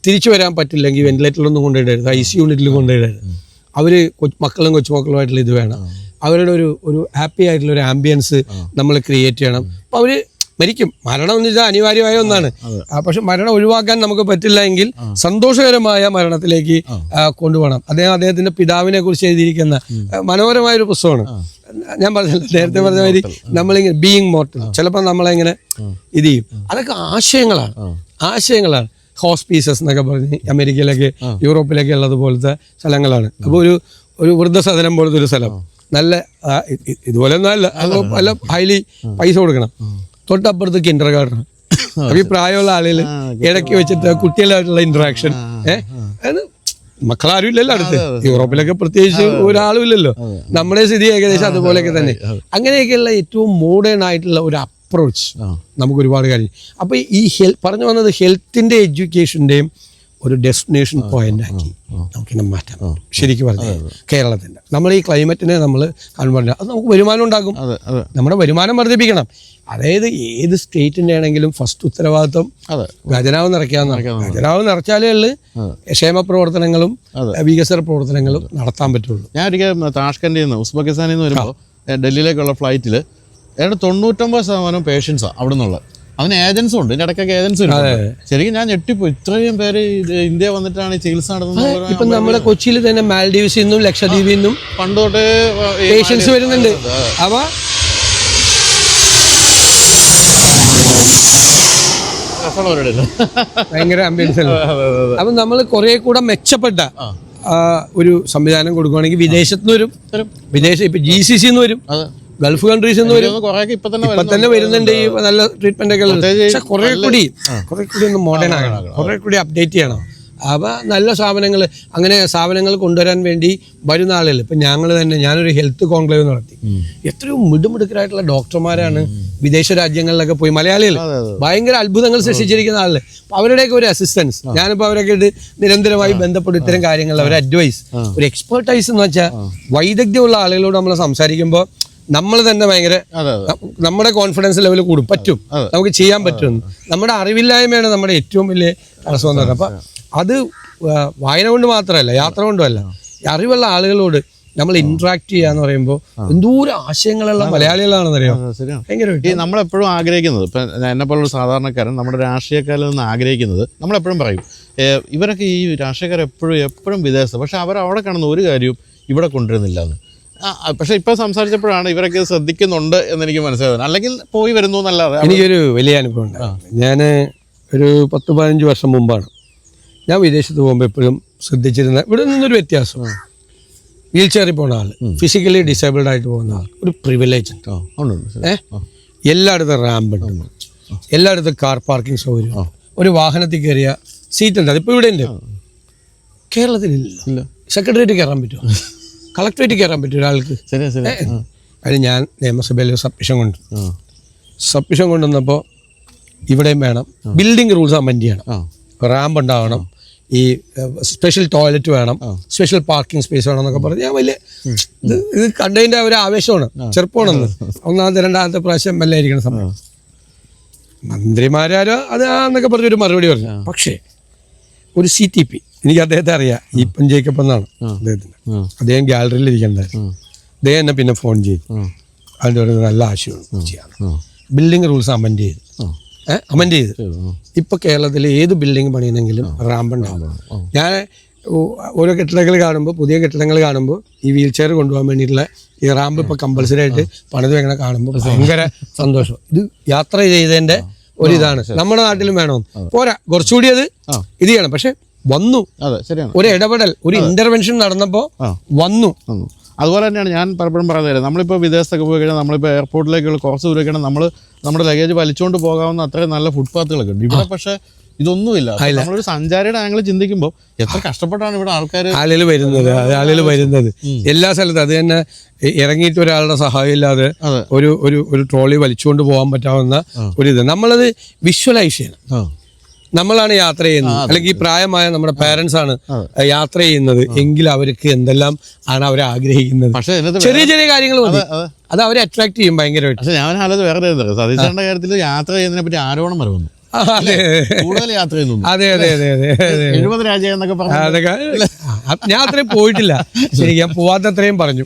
തിരിച്ചു വരാൻ പറ്റില്ലെങ്കിൽ വെന്റിലേറ്ററിലൊന്നും കൊണ്ടുപോയിടരുത്, ICU യൂണിറ്റിൽ കൊണ്ടുപോയിടരുത്. അവർ മക്കളും കൊച്ചുമക്കളുമായിട്ടുള്ള ഇത് വേണം, അവരുടെ ഒരു ഹാപ്പി ആയിട്ടുള്ള ഒരു ആംബിയൻസ് നമ്മൾ ക്രിയേറ്റ് ചെയ്യണം. അപ്പോൾ അവർ മരിക്കും, മരണം എന്ന് വെച്ചാൽ അനിവാര്യമായ ഒന്നാണ്. പക്ഷെ മരണം ഒഴിവാക്കാൻ നമുക്ക് പറ്റില്ല എങ്കിൽ സന്തോഷകരമായ മരണത്തിലേക്ക് കൊണ്ടുപോകണം. അദ്ദേഹത്തിന്റെ പിതാവിനെ കുറിച്ച് എഴുതിയിരിക്കുന്ന മനോഹരമായ ഒരു പുസ്തകമാണ്. ഞാൻ പറഞ്ഞല്ലോ, നേരത്തെ പറഞ്ഞ മാതിരി നമ്മളിങ്ങനെ ബീയിങ് മോർട്ടൽ, ചിലപ്പോൾ നമ്മളെങ്ങനെ ഇത് ചെയ്യും. അതൊക്കെ ആശയങ്ങളാണ്. ഹോസ്പീസസ് എന്നൊക്കെ പറഞ്ഞ് അമേരിക്കയിലൊക്കെ യൂറോപ്പിലൊക്കെ ഉള്ളതുപോലത്തെ സ്ഥലങ്ങളാണ്. അപ്പോൾ ഒരു വൃദ്ധസദനം പോലത്തെ ഒരു സ്ഥലം, നല്ല ഇതുപോലെ ഒന്നും അല്ല, നല്ല ഹൈലി പൈസ കൊടുക്കണം. തൊട്ടപ്പുറത്ത് കിൻഡർ ഗാർഡൻ. അപ്പോൾ ഈ പ്രായമുള്ള ആളുകൾ ഇടയ്ക്ക് വെച്ചിട്ട് കുട്ടികളായിട്ടുള്ള ഇന്ററാക്ഷൻ. മക്കളാരും ഇല്ലല്ലോ അടുത്ത്. യൂറോപ്പിലൊക്കെ പ്രത്യേകിച്ച് ഒരാളും ഇല്ലല്ലോ. നമ്മുടെ സ്ഥിതി ഏകദേശം അതുപോലെയൊക്കെ തന്നെ. അങ്ങനെയൊക്കെയുള്ള ഏറ്റവും മോഡേൺ ആയിട്ടുള്ള ഒരു അപ്രോച്ച് നമുക്ക് ഒരുപാട് കാര്യം. അപ്പോൾ ഈ പറഞ്ഞു വന്നത് ഹെൽത്തിൻ്റെ എഡ്യൂക്കേഷൻ്റെയും ഒരു ഡെസ്റ്റിനേഷൻ പോയിന്റ് ആക്കി നമുക്കിങ്ങനെ മാറ്റാം. ശരിക്കും പറഞ്ഞാൽ കേരളത്തിൻ്റെ നമ്മൾ ഈ ക്ലൈമറ്റിനെ നമ്മൾ കൺവേർട്ട്, അത് നമുക്ക് വരുമാനം ഉണ്ടാക്കും. നമ്മുടെ വരുമാനം വർദ്ധിപ്പിക്കണം. അതായത് ഏത് സ്റ്റേറ്റിൻ്റെ ആണെങ്കിലും ഫസ്റ്റ് ഉത്തരവാദിത്വം ഖജനാവ് നിറയ്ക്കാവുന്നതാണ്. ഖജനാവ് നിറച്ചാലേ ഉള്ളു ക്ഷേമ പ്രവർത്തനങ്ങളും വികസന പ്രവർത്തനങ്ങളും നടത്താൻ പറ്റുള്ളൂ.
ഞാൻ ഒരിക്കൽ താഷ്കണ്ടിൽ നിന്ന് ഉസ്ബെക്കിസ്ഥാനിൽ നിന്ന് വരുമ്പോൾ ഡൽഹിയിലേക്കുള്ള ഫ്ലൈറ്റിൽ 99% പേഷ്യൻസാണ് അവിടെ നിന്നുള്ള. അവന് ഏജൻസും ഉണ്ട്, ഇതിൻ്റെ ഇടയ്ക്കൊക്കെ ഏജൻസി ഉണ്ട്. ശരിക്കും ഞാൻ ഞെട്ടിപ്പോയി, ഇത്രയും പേര് ഇന്ത്യ വന്നിട്ടാണ് ഈ ചികിത്സ നടത്തുന്നത്.
ഇപ്പം നമ്മുടെ കൊച്ചിയിൽ തന്നെ മാൽഡീവ്സിൽ നിന്നും ലക്ഷദ്വീപിൽ നിന്നും
പണ്ട് തൊട്ട്
പേഷ്യൻസ് വരുന്നുണ്ട്. അവ ഭയങ്കര ആംബിയൻസ് അല്ലേ. അപ്പം നമ്മൾ കുറെ കൂടെ മെച്ചപ്പെട്ട ഒരു സംവിധാനം കൊടുക്കുകയാണെങ്കിൽ വിദേശത്തുനിന്ന് വരും, ഇപ്പൊ GCC വരും, ഗൾഫ് കൺട്രീസിൽ നിന്ന് വരും, ഇപ്പൊ തന്നെ വരുന്നുണ്ട് ഈ നല്ല ട്രീറ്റ്മെന്റ് ഒക്കെ. പക്ഷെ കുറെ കൂടി ഒന്ന് മോഡേൺ ആകണം, കുറെ കൂടി അപ്ഡേറ്റ് ചെയ്യണം. അപ്പോൾ നല്ല സ്ഥാപനങ്ങൾ, അങ്ങനെ സ്ഥാപനങ്ങൾ കൊണ്ടുവരാൻ വേണ്ടി വരുന്ന ആളുകൾ. ഇപ്പം ഞാനൊരു ഹെൽത്ത് കോൺക്ലേവ് നടത്തി. എത്രയോ മിടുമിടുക്കരായിട്ടുള്ള ഡോക്ടർമാരാണ് വിദേശ രാജ്യങ്ങളിലൊക്കെ പോയി, മലയാളികൾ ഭയങ്കര അത്ഭുതങ്ങൾ സൃഷ്ടിച്ചിരിക്കുന്ന ആളുകൾ. അപ്പോൾ അവരുടെയൊക്കെ ഒരു അസിസ്റ്റൻസ്, ഞാനിപ്പോൾ അവരൊക്കെ ആയിട്ട് നിരന്തരമായി ബന്ധപ്പെട്ട് ഇത്തരം കാര്യങ്ങളിൽ ഒരു അഡ്വൈസ്, ഒരു എക്സ്പെർട്ടൈസ് എന്ന് വെച്ചാൽ വൈദഗ്ധ്യമുള്ള ആളുകളോട് നമ്മൾ സംസാരിക്കുമ്പോൾ നമ്മൾ തന്നെ ഭയങ്കര നമ്മുടെ കോൺഫിഡൻസ് ലെവൽ കൂടും. പറ്റും, നമുക്ക് ചെയ്യാൻ പറ്റും. നമ്മുടെ അറിവില്ലായ്മയാണ് നമ്മുടെ ഏറ്റവും വലിയ തടസ്സം എന്ന് പറയുന്നത്. അപ്പം അത് വായന കൊണ്ട് മാത്രമല്ല, യാത്ര കൊണ്ടുമല്ല, അറിവുള്ള ആളുകളോട് നമ്മൾ ഇന്ററാക്ട് ചെയ്യാന്ന് പറയുമ്പോൾ എന്തോരം ആശയങ്ങളുള്ള മലയാളികളാണെന്നറിയാം.
ഭയങ്കര നമ്മളെപ്പോഴും ആഗ്രഹിക്കുന്നത്, ഇപ്പം എന്നെപ്പോലുള്ള സാധാരണക്കാരൻ നമ്മുടെ രാഷ്ട്രീയക്കാരിൽ നിന്ന് ആഗ്രഹിക്കുന്നത്, നമ്മളെപ്പോഴും പറയും ഇവരൊക്കെ ഈ രാഷ്ട്രീയക്കാർ എപ്പോഴും വിദേശത്ത്, പക്ഷെ അവിടെ കാണുന്ന ഒരു കാര്യവും ഇവിടെ കൊണ്ടുവരുന്നില്ല എന്ന്. പക്ഷെ ഇപ്പം സംസാരിച്ചപ്പോഴാണ് ഇവരൊക്കെ ശ്രദ്ധിക്കുന്നുണ്ട് എന്നെനിക്ക് മനസ്സിലാകുന്നത്. അല്ലെങ്കിൽ പോയി വരുന്നു എന്നല്ലാതെ.
എനിക്കൊരു വലിയ അനുഭവം ഉണ്ട്. ഞാൻ ഒരു 10-15 വർഷം മുമ്പാണ് ഞാൻ വിദേശത്ത് പോകുമ്പോൾ എപ്പോഴും ശ്രദ്ധിച്ചിരുന്ന ഇവിടെ നിന്നൊരു വ്യത്യാസം, വീൽ ചെയറിൽ പോകുന്ന ആൾ, ഫിസിക്കലി ഡിസേബിൾഡ് ആയിട്ട് പോകുന്ന ആൾ ഒരു പ്രിവിലേജ് ഉണ്ട്. എല്ലായിടത്തും റാമ്പ് ഉണ്ട്, എല്ലായിടത്തും കാർ പാർക്കിംഗ് സൗകര്യം, ഒരു വാഹനത്തിൽ കയറിയ സീറ്റ് ഉണ്ട്. അതിപ്പോൾ ഇവിടെ ഉണ്ട്, കേരളത്തിലില്ല. സെക്രട്ടേറിയറ്റ് കയറാൻ പറ്റുമോ? കളക്ടറേറ്റ് കയറാൻ പറ്റും ഒരാൾക്ക്. അതിന് ഞാൻ നിയമസഭയിൽ സബ്മിഷൻ കൊണ്ടുവന്നപ്പോൾ ഇവിടെയും വേണം, ബിൽഡിംഗ് റൂൾസ് അമെൻഡ് ചെയ്യണം, റാമ്പ് ഉണ്ടാവണം, ഈ സ്പെഷ്യൽ ടോയ്ലറ്റ് വേണം, സ്പെഷ്യൽ പാർക്കിംഗ് സ്പേസ് വേണം എന്നൊക്കെ പറഞ്ഞ് ഞാൻ വലിയ ഇത് കണ്ടതിൻ്റെ ഒരു ആവേശമാണ്, ചെറുപ്പമാണെന്ന്. ഒന്നാമത്തെ രണ്ടാമത്തെ പ്രാവശ്യം MLA ആയിരിക്കുന്ന സമയം മന്ത്രിമാരോ അത് എന്നൊക്കെ പറഞ്ഞൊരു മറുപടി പറഞ്ഞു. പക്ഷേ ഒരു CTP, എനിക്ക് അദ്ദേഹത്തെ അറിയാം, ഈപ്പൻ ജേക്കബ് എന്നാണ് അദ്ദേഹത്തിന്. അദ്ദേഹം ഗാലറിയിൽ ഇരിക്കണ്ടായിരുന്നു. അദ്ദേഹം എന്നെ പിന്നെ ഫോൺ ചെയ്തു, അതിൻ്റെ ഒരു നല്ല ആശയമാണ് ചെയ്യാൻ. ബിൽഡിംഗ് റൂൾസ് അമെൻഡ് ചെയ്തു. ഇപ്പൊ കേരളത്തിൽ ഏത് ബിൽഡിംഗ് പണിയണമെങ്കിലും റാമ്പ് ഉണ്ടാവും. ഞാൻ ഓരോ കെട്ടിടങ്ങൾ കാണുമ്പോൾ, പുതിയ കെട്ടിടങ്ങൾ കാണുമ്പോൾ ഈ വീൽ ചെയർ കൊണ്ടുപോകാൻ വേണ്ടിയിട്ടുള്ള ഈ റാമ്പ് ഇപ്പൊ കമ്പൽസറി ആയിട്ട് പണിത് വെങ്ങനെ കാണുമ്പോൾ ഭയങ്കര സന്തോഷം. ഇത് യാത്ര ചെയ്തതിന്റെ ഒരിതാണ്. നമ്മുടെ നാട്ടിലും വേണമെന്ന് പോരാ, കുറച്ചുകൂടി അത് ഇത് ചെയ്യണം. പക്ഷെ വന്നു.
അതെ, ശരിയാണ്.
ഒരു ഇടപെടൽ, ഒരു ഇന്റർവെൻഷൻ നടന്നപ്പോൾ വന്നു.
അതുപോലെ തന്നെയാണ് ഞാൻ പലപ്പോഴും പറയുന്നത്, നമ്മളിപ്പോൾ വിദേശത്തൊക്കെ പോയി കഴിഞ്ഞാൽ നമ്മളിപ്പോൾ എയർപോർട്ടിലേക്കുള്ള കുറച്ച് ദൂരമൊക്കെയാണ് നമ്മുടെ ലഗേജ് വലിച്ചുകൊണ്ട് പോകാവുന്ന അത്രയും നല്ല ഫുട്പാത്തുകളൊക്കെ ഉണ്ട്. ഇവിടെ പക്ഷേ ഇതൊന്നുമില്ല. നമ്മളൊരു സഞ്ചാരിയുടെ ആംഗിൾ ചിന്തിക്കുമ്പോൾ എത്ര കഷ്ടപ്പെട്ടാണ് ഇവിടെ ആളുകൾ
വരുന്നത് എല്ലാ സ്ഥലത്തും. അത് തന്നെ ഇറങ്ങിയിട്ട് ഒരാളുടെ സഹായം ഇല്ലാതെ ഒരു ട്രോളി വലിച്ചുകൊണ്ട് പോകാൻ പറ്റാവുന്ന ഒരിത് നമ്മളത് വിഷ്വലൈസ് ചെയ്യണം. നമ്മളാണ് യാത്ര ചെയ്യുന്നത്, അല്ലെങ്കിൽ പ്രായമായ നമ്മുടെ പാരന്റ്സ് ആണ് യാത്ര ചെയ്യുന്നത് എങ്കിൽ അവർക്ക് എന്തെല്ലാം ആണ് അവർ ആഗ്രഹിക്കുന്നത്. ചെറിയ ചെറിയ കാര്യങ്ങൾ മതി, അത് അവരെ അട്രാക്ട് ചെയ്യും ഭയങ്കരമായിട്ട്.
പക്ഷെ ഞാൻ ആലോചിച്ച് വേറെ സതീശന്റെ കാര്യത്തിൽ യാത്ര ചെയ്യുന്നതിനെ പറ്റി ആരോപണം വരുന്നു. കൂടുതൽ യാത്ര ചെയ്യുന്നു.
അതെ
70 രാജ്യം എന്നൊക്കെ പറഞ്ഞു.
ഞാൻ അത്രയും പോയിട്ടില്ല, ശരി, ഞാൻ പോവാത്തത്രയും പറഞ്ഞു.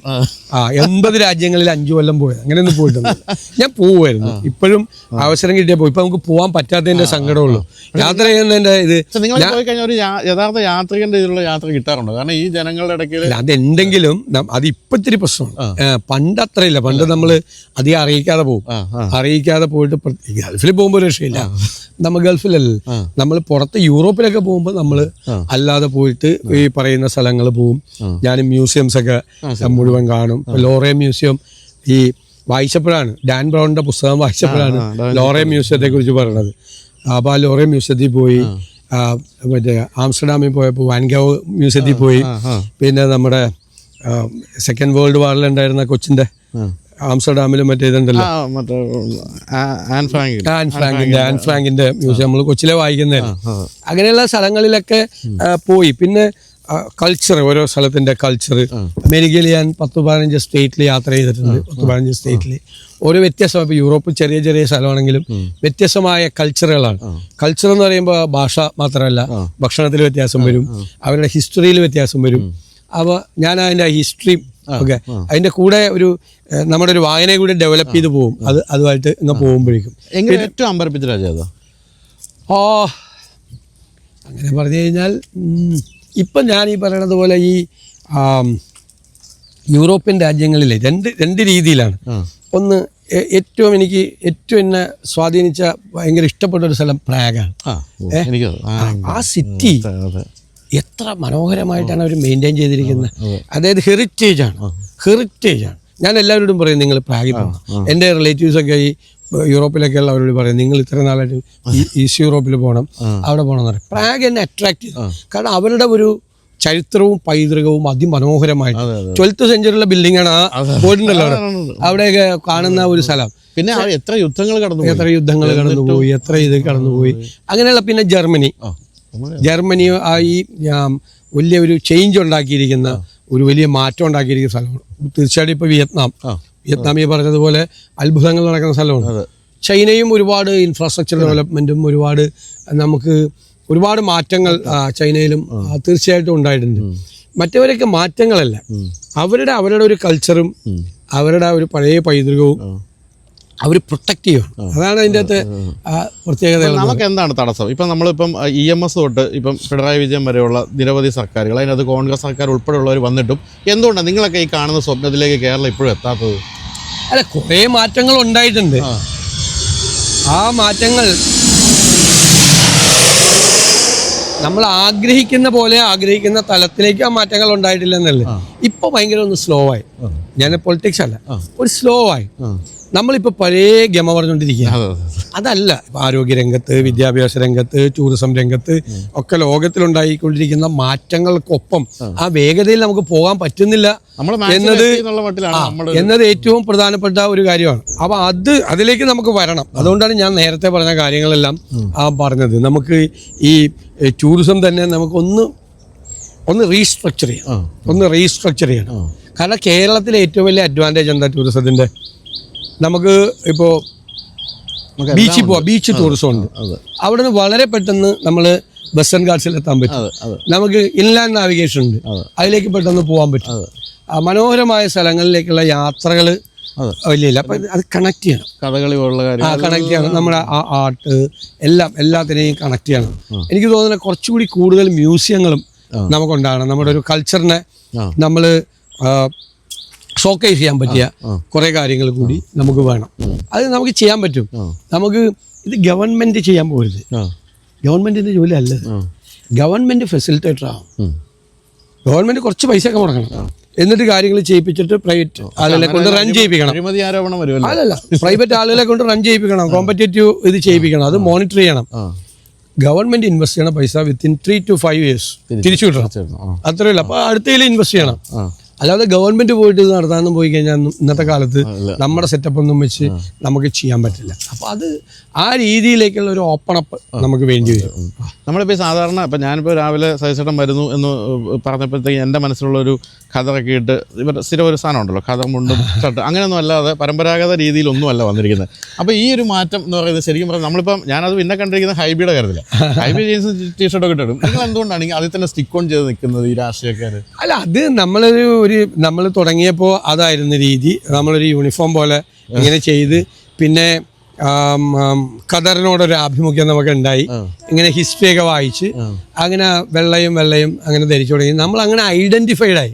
80 രാജ്യങ്ങളിൽ 5 കൊല്ലം പോയത്, അങ്ങനെയൊന്നും പോയിട്ടുണ്ട്. ഞാൻ പോവുമായിരുന്നു, ഇപ്പോഴും അവസരം കിട്ടിയാൽ പോയി. ഇപ്പൊ നമുക്ക് പോകാൻ പറ്റാത്തതിന്റെ സങ്കടമുള്ളൂ. യാത്ര ചെയ്യുന്നതിന്റെ ഇത്
നിങ്ങൾ പോയി കഴിഞ്ഞാൽ ഒരു യഥാർത്ഥ യാത്രികന്റെ ഇതിലുള്ള യാത്ര കിട്ടാറുണ്ടോ? കാരണം ഈ ജനങ്ങളുടെ ഇടയ്ക്ക്
അതെന്തെങ്കിലും അത് ഇപ്പൊ ഇത്തിരി പ്രശ്നമാണ്. പണ്ട് അത്രയില്ല. പണ്ട് നമ്മള് അധികം അറിയിക്കാതെ പോകും. അറിയിക്കാതെ പോയിട്ട് ഗൾഫിൽ പോകുമ്പോൾ രക്ഷയില്ല. നമ്മൾ ഗൾഫിലല്ല, നമ്മൾ പുറത്ത് യൂറോപ്പിലൊക്കെ പോകുമ്പോൾ നമ്മൾ അല്ലാതെ പോയിട്ട് ഈ പറയുന്ന സ്ഥലങ്ങൾ പോവും. ഞാൻ മ്യൂസിയംസ് ഒക്കെ മുഴുവൻ കാണും. ലോറെ മ്യൂസിയം ഈ വായിച്ചപ്പോഴാണ്, ഡാൻ ബ്രൗണിന്റെ പുസ്തകം വായിച്ചപ്പോഴാണ് ലോറെ മ്യൂസിയത്തെ കുറിച്ച് പറയുന്നത്. അപ്പോൾ ആ ലോറെ മ്യൂസിയത്തിൽ പോയി. മറ്റേ ആംസ്റ്റർഡാമിൽ പോയപ്പോൾ വാൻഗാവ് മ്യൂസിയത്തിൽ പോയി. പിന്നെ നമ്മുടെ സെക്കൻഡ് വേൾഡ് വാറിലുണ്ടായിരുന്ന കൊച്ചിന്റെ ആംസ്റ്റർഡാമിലും മറ്റേ ഇതുണ്ടല്ലോ, ആൻ ഫ്രാങ്കിന്റെ മ്യൂസിയം നമ്മൾ കൊച്ചിലെ വായിക്കുന്നതായിരുന്നു. അങ്ങനെയുള്ള സ്ഥലങ്ങളിലൊക്കെ പോയി. പിന്നെ കൾച്ചർ, ഓരോ സ്ഥലത്തിന്റെ കൾച്ചർ. അമേരിക്കയിൽ ഞാൻ 10-15 സ്റ്റേറ്റിൽ യാത്ര ചെയ്തിട്ടുണ്ട്. 10-15 സ്റ്റേറ്റിൽ ഓരോ വ്യത്യസ്തമായ, ഇപ്പോൾ യൂറോപ്പ് ചെറിയ ചെറിയ സ്ഥലമാണെങ്കിലും വ്യത്യസ്തമായ കൾച്ചറുകളാണ്. കൾച്ചർ എന്ന് പറയുമ്പോൾ ഭാഷ മാത്രമല്ല, ഭക്ഷണത്തിൽ വ്യത്യാസം വരും, അവരുടെ ഹിസ്റ്ററിയിൽ വ്യത്യാസം വരും. അപ്പോൾ ഞാൻ അതിൻ്റെ ഹിസ്റ്ററി ഒക്കെ അതിൻ്റെ കൂടെ നമ്മുടെ ഒരു വായനയെ കൂടി ഡെവലപ്പ് ചെയ്ത് പോകും. അതുമായിട്ട് ഇങ്ങനെ പോകുമ്പോഴേക്കും
ഏറ്റവും അമ്പരപ്പിച്ച രാജ്യം
അങ്ങനെ പറഞ്ഞു കഴിഞ്ഞാൽ ഇപ്പം ഞാൻ ഈ പറയണത് പോലെ ഈ യൂറോപ്യൻ രാജ്യങ്ങളിലെ രണ്ട് രീതിയിലാണ്. ഒന്ന്, എനിക്ക് ഏറ്റവും എന്നെ സ്വാധീനിച്ച, ഭയങ്കര ഇഷ്ടപ്പെട്ട ഒരു സ്ഥലം പ്രാഗാണ്. ആ സിറ്റി എത്ര മനോഹരമായിട്ടാണ് അവർ മെയിൻറ്റെയിൻ ചെയ്തിരിക്കുന്നത്. അതായത് ഹെറിറ്റേജ് ആണ്. ഞാൻ എല്ലാവരോടും പറയും നിങ്ങൾ പ്രാഗിൽ പോകണം. എൻ്റെ റിലേറ്റീവ്സൊക്കെ ഈ യൂറോപ്പിലൊക്കെ ഉള്ളവരോട് പറയും നിങ്ങൾ ഇത്ര നാളായിട്ട് ഈസ്റ്റ് യൂറോപ്പിൽ പോകണം, അവിടെ പോകണം എന്ന് പറയും. പ്രാഗ് എന്നെ അട്രാക്ട് ചെയ്തു. കാരണം അവരുടെ ഒരു ചരിത്രവും പൈതൃകവും അതിമനോഹരമായിട്ട് 12th സെഞ്ചുറിയിലെ ബിൽഡിംഗ് ആണ്. പോയിട്ടുണ്ടല്ലോ അവിടെയൊക്കെ കാണുന്ന ഒരു സ്ഥലം.
പിന്നെ എത്ര യുദ്ധങ്ങൾ
കടന്നുപോയി, എത്ര ഇത് കടന്നുപോയി. അങ്ങനെയുള്ള പിന്നെ ജർമ്മനി ഈ വലിയ ഒരു ചേഞ്ച് ഉണ്ടാക്കിയിരിക്കുന്ന, ഒരു വലിയ മാറ്റം ഉണ്ടാക്കിയിരിക്കുന്ന സ്ഥലമാണ്. തീർച്ചയായിട്ടും ഇപ്പോൾ വിയറ്റ്നാം ഈ പറഞ്ഞതുപോലെ അത്ഭുതങ്ങൾ നടക്കുന്ന സ്ഥലമാണ്. ചൈനയും ഒരുപാട് ഇൻഫ്രാസ്ട്രക്ചർ ഡെവലപ്മെൻറ്റും ഒരുപാട് മാറ്റങ്ങൾ ചൈനയിലും തീർച്ചയായിട്ടും ഉണ്ടായിട്ടുണ്ട്. മറ്റവരൊക്കെ മാറ്റങ്ങളല്ല, അവരുടെ ഒരു കൾച്ചറും അവരുടെ ഒരു പഴയ പൈതൃകവും അവർ പ്രൊട്ടക്ട് ചെയ്യണം. അതാണ് അതിൻ്റെ അകത്ത് പ്രത്യേകത.
നമുക്ക് എന്താണ് തടസ്സം? ഇപ്പം നമ്മളിപ്പം EMS തൊട്ട് ഇപ്പം പിണറായി വിജയൻ വരെയുള്ള നിരവധി സർക്കാരുകൾ, അതിനകത്ത് കോൺഗ്രസ് സർക്കാർ ഉൾപ്പെടെയുള്ളവർ വന്നിട്ടും എന്തുകൊണ്ടാണ് നിങ്ങളൊക്കെ ഈ കാണുന്ന സ്വപ്നത്തിലേക്ക് കേരളം ഇപ്പോഴും എത്താത്തത്?
അല്ല, കുറേ മാറ്റങ്ങൾ ഉണ്ടായിട്ടുണ്ട്. ആ മാറ്റങ്ങൾ നമ്മൾ ആഗ്രഹിക്കുന്ന തലത്തിലേക്ക് ആ മാറ്റങ്ങൾ ഉണ്ടായിട്ടില്ലെന്നല്ലേ. ഇപ്പൊ ഭയങ്കര ഒന്ന് സ്ലോ ആയി. ഞാൻ പൊളിറ്റിക്സ് അല്ല, ഒരു സ്ലോ ആയി. നമ്മളിപ്പോൾ പഴയ ഗമ പറഞ്ഞുകൊണ്ടിരിക്കുക. അതല്ല, ആരോഗ്യരംഗത്ത്, വിദ്യാഭ്യാസ രംഗത്ത്, ടൂറിസം രംഗത്ത് ഒക്കെ ലോകത്തിലുണ്ടായിക്കൊണ്ടിരിക്കുന്ന മാറ്റങ്ങൾക്കൊപ്പം ആ വേഗതയിൽ നമുക്ക് പോകാൻ പറ്റുന്നില്ല എന്നത് ഏറ്റവും പ്രധാനപ്പെട്ട ഒരു കാര്യമാണ്. അപ്പോൾ അതിലേക്ക് നമുക്ക് വരണം. അതുകൊണ്ടാണ് ഞാൻ നേരത്തെ പറഞ്ഞ കാര്യങ്ങളെല്ലാം പറഞ്ഞത്. നമുക്ക് ഈ ടൂറിസം തന്നെ നമുക്ക് ഒന്ന് റീസ്ട്രക്ചർ ചെയ്യണം. കാരണം കേരളത്തിലെ ഏറ്റവും വലിയ അഡ്വാൻറ്റേജ് എന്താ ടൂറിസത്തിൻ്റെ? നമുക്ക് ഇപ്പോൾ ബീച്ചിൽ പോവാം, ബീച്ച് ടൂറിസം ഉണ്ട്. അവിടെ നിന്ന് വളരെ പെട്ടെന്ന് നമ്മൾ വെസ്റ്റേൺ ഗാർഡ്സിൽ എത്താൻ പറ്റും. നമുക്ക് ഇൻലാൻഡ് നാവിഗേഷൻ ഉണ്ട്, അതിലേക്ക് പെട്ടെന്ന് പോകാൻ പറ്റും. മനോഹരമായ സ്ഥലങ്ങളിലേക്കുള്ള യാത്രകൾ വലിയ അപ്പം അത് കണക്ട് ചെയ്യണം.
കഥകളി പോലുള്ള
കണക്ട് ചെയ്യണം. നമ്മുടെ ആർട്ട് എല്ലാത്തിനെയും കണക്ട് ചെയ്യണം. എനിക്ക് തോന്നുന്നത് കുറച്ചുകൂടി കൂടുതൽ മ്യൂസിയങ്ങളും നമുക്കുണ്ടാകണം. നമ്മുടെ ഒരു കൾച്ചറിനെ നമ്മൾ ഷോക്കേസ് ചെയ്യാൻ പറ്റിയ കുറേ കാര്യങ്ങൾ കൂടി നമുക്ക് വേണം. അത് നമുക്ക് ചെയ്യാൻ പറ്റും. ഇത് ഗവൺമെൻറ് ചെയ്യാൻ പോകരുത്. ഗവൺമെൻറ്റിൻ്റെ ജോലി അല്ലത്. ഗവൺമെൻറ് ഫെസിലിറ്റേറ്റർ ആവും. ഗവൺമെൻറ് കുറച്ച് പൈസയൊക്കെ മുടക്കണം, എന്നിട്ട് കാര്യങ്ങൾ ചെയ്യിപ്പിച്ചിട്ട് പ്രൈവറ്റ് ആളുകളെ കൊണ്ട് റൺ ചെയ്യിപ്പിക്കണം.
അഴിമതി ആരോപണം വരുമല്ലോ.
അല്ലല്ല, പ്രൈവറ്റ് ആളുകളെ കൊണ്ട് റൺ ചെയ്യിപ്പിക്കണം, കോമ്പറ്റേറ്റീവ് ഇത് ചെയ്യിപ്പിക്കണം, അത് മോണിറ്റർ ചെയ്യണം. ഗവൺമെന്റ് ഇൻവെസ്റ്റ് ചെയ്യണ പൈസ വിത്തിൻ 3 to 5 years തിരിച്ചു കിട്ടണം. അത്രയല്ല. അപ്പൊ അടുത്തതിൽ ഇൻവെസ്റ്റ് ചെയ്യണം. അല്ലാതെ ഗവൺമെന്റ് പോയിട്ട് ഇത് നടത്താനൊന്നും പോയി കഴിഞ്ഞാൽ ഇന്നത്തെ കാലത്ത് നമ്മുടെ സെറ്റപ്പ് ഒന്നും വെച്ച് നമുക്ക് ചെയ്യാൻ പറ്റില്ല. അപ്പൊ അത് ആ രീതിയിലേക്കുള്ള ഒരു ഓപ്പൺ അപ്പ് നമുക്ക് വേണ്ടി വരും.
നമ്മളിപ്പോൾ സാധാരണ ഇപ്പം ഞാനിപ്പോൾ രാവിലെ സജീഷേട്ടൻ വരുന്നു എന്ന് പറഞ്ഞപ്പോഴത്തേക്ക് എൻ്റെ മനസ്സിലുള്ളൊരു ഖദറൊക്കെ ഇട്ട് ഇവർ സ്ഥിരം ഒരു സാധനം ഉണ്ടല്ലോ, ഖദർ മുണ്ടും ഷർട്ട്, അങ്ങനെയൊന്നും അല്ലാതെ പരമ്പരാഗത രീതിയിലൊന്നും അല്ല വന്നിരിക്കുന്നത്. അപ്പോൾ ഈ ഒരു മാറ്റം എന്ന് പറയുന്നത് ശരിക്കും പറഞ്ഞാൽ നമ്മളിപ്പം ഞാനത് പിന്നെ കണ്ടിരിക്കുന്ന ഹൈബിയുടെ കാര്യത്തില്ല, ഹൈബി ജീൻസും ടീഷർട്ടൊക്കെ ഇട്ടിടും. നിങ്ങൾ എന്തുകൊണ്ടാണ് അതിൽ തന്നെ സ്റ്റിക്ക് ഓൺ ചെയ്ത് നിൽക്കുന്നത് ഈ രാഷ്ട്രീയക്കാർ?
അല്ല, അത് നമ്മൾ തുടങ്ങിയപ്പോൾ അതായിരുന്നു രീതി. നമ്മളൊരു യൂണിഫോം പോലെ ഇങ്ങനെ ചെയ്ത്, പിന്നെ ഖദറിനോടൊരു ആഭിമുഖ്യം നമുക്ക് ഉണ്ടായി. ഇങ്ങനെ ഹിസ്റ്ററിയൊക്കെ വായിച്ച് അങ്ങനെ വെള്ളയും അങ്ങനെ ധരിച്ചു തുടങ്ങി. നമ്മൾ അങ്ങനെ ഐഡന്റിഫൈഡ് ആയി.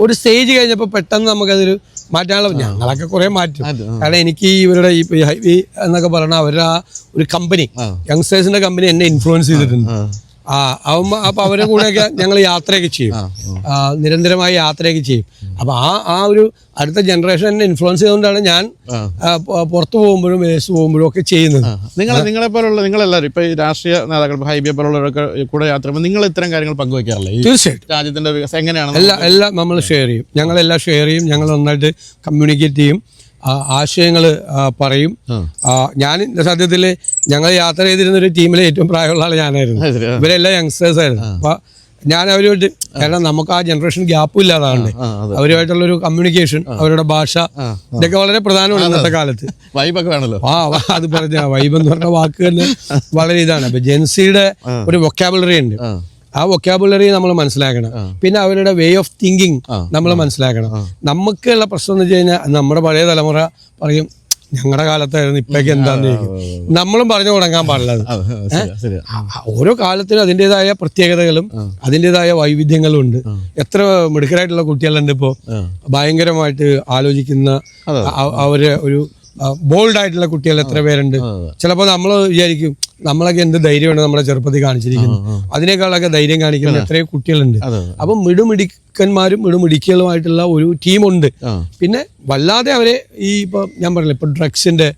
ഒരു സ്റ്റേജ് കഴിഞ്ഞപ്പോൾ പെട്ടെന്ന് നമുക്കതൊരു മാറ്റാനുള്ള, ഞങ്ങളൊക്കെ കുറെ മാറ്റും. കാരണം എനിക്ക് ഇവരുടെ ഈ ഹൈബി എന്നൊക്കെ പറഞ്ഞാൽ അവരുടെ ആ ഒരു കമ്പനി, യങ്സ്റ്റേഴ്സിന്റെ കമ്പനി എന്നെ ഇൻഫ്ലുവൻസ് ചെയ്തിട്ടുണ്ട്. അപ്പൊ അവരുടെ കൂടെയൊക്കെ ഞങ്ങൾ യാത്രയൊക്കെ ചെയ്യും, നിരന്തരമായി യാത്രയൊക്കെ ചെയ്യും. അപ്പൊ ആ ഒരു അടുത്ത ജനറേഷൻ എന്നെ ഇൻഫ്ലുവൻസ് ചെയ്തുകൊണ്ടാണ് ഞാൻ പുറത്തു പോകുമ്പോഴും വിദേശത്ത് പോകുമ്പോഴും ഒക്കെ ചെയ്യുന്നത്.
നിങ്ങളെ പോലുള്ള നിങ്ങളെല്ലാവരും ഇപ്പൊ ഈ രാഷ്ട്രീയ നേതാക്കൾ ഹൈബിയെ പോലുള്ളവരൊക്കെ കൂടെ യാത്ര ചെയ്യുമ്പോൾ നിങ്ങൾ ഇത്തരം കാര്യങ്ങൾ പങ്കുവയ്ക്കാറില്ലേ?
തീർച്ചയായിട്ടും.
രാജ്യത്തിന്റെ വികസനം എങ്ങനെയാണ്
എല്ലാം നമ്മൾ ഷെയർ ചെയ്യും. ഞങ്ങളെല്ലാം ഷെയർ ചെയ്യും. ഞങ്ങൾ നന്നായിട്ട് കമ്മ്യൂണിക്കേറ്റ് ചെയ്യും, ആശയങ്ങൾ പറയും. ഞാൻ സത്യത്തിൽ ഞങ്ങൾ യാത്ര ചെയ്തിരുന്ന ഒരു ടീമിലെ ഏറ്റവും പ്രായമുള്ള ആൾ ഞാനായിരുന്നു. ഇവരെല്ലാം യങ്സ്റ്റേഴ്സ് ആയിരുന്നു. അപ്പൊ ഞാൻ അവരുമായിട്ട്, കാരണം നമുക്ക് ആ ജനറേഷൻ ഗ്യാപ്പും ഇല്ലാതാണ്, അവരുമായിട്ടുള്ളൊരു കമ്മ്യൂണിക്കേഷൻ, അവരുടെ ഭാഷ, ഇതൊക്കെ വളരെ പ്രധാനമാണ് ഇന്നത്തെ കാലത്ത്.
വൈബൊക്കെ വേണമല്ലോ.
അത് പറഞ്ഞ വൈബ് എന്ന് പറഞ്ഞ വാക്ക് തന്നെ വളരെ ഇതാണ്. അപ്പൊ ജെൻസിയുടെ ഒരു വൊക്കാബുലറി ഉണ്ട്, ആ വൊക്കാബുലറി നമ്മൾ മനസ്സിലാക്കണം. പിന്നെ അവരുടെ വേ ഓഫ് തിങ്കിങ് നമ്മൾ മനസ്സിലാക്കണം. നമുക്കുള്ള പ്രശ്നം എന്ന് വെച്ച് കഴിഞ്ഞാൽ നമ്മുടെ പഴയ തലമുറ പറയും ഞങ്ങളുടെ കാലത്തായിരുന്നു, ഇപ്പൊക്കെ എന്താന്ന് ചോദിക്കും. നമ്മളും പറഞ്ഞു തുടങ്ങാൻ പാടില്ല. ഓരോ കാലത്തിനും അതിൻ്റെതായ പ്രത്യേകതകളും അതിൻ്റെതായ വൈവിധ്യങ്ങളും ഉണ്ട്. എത്ര മിടുക്കരായിട്ടുള്ള കുട്ടികളുണ്ട് ഇപ്പോൾ, ഭയങ്കരമായിട്ട് ആലോചിക്കുന്ന, അവര് ഒരു ബോൾഡ് ആയിട്ടുള്ള കുട്ടികൾ എത്ര പേരുണ്ട്. ചിലപ്പോൾ നമ്മൾ വിചാരിക്കും നമ്മളൊക്കെ എന്ത് ധൈര്യമാണ് നമ്മുടെ ചെറുപ്പത്തിൽ കാണിച്ചിരിക്കുന്നത്, അതിനേക്കാളൊക്കെ ധൈര്യം കാണിക്കുന്ന എത്രയോ കുട്ടികളുണ്ട്. അപ്പം മിടുമിടുക്കന്മാരും മിടുമിടുക്കികളുമായിട്ടുള്ള ഒരു ടീമുണ്ട്. പിന്നെ വല്ലാതെ അവരെ ഈ ഇപ്പൊ ഞാൻ പറഞ്ഞില്ല, ഇപ്പൊ ഡ്രഗ്സിന്റെ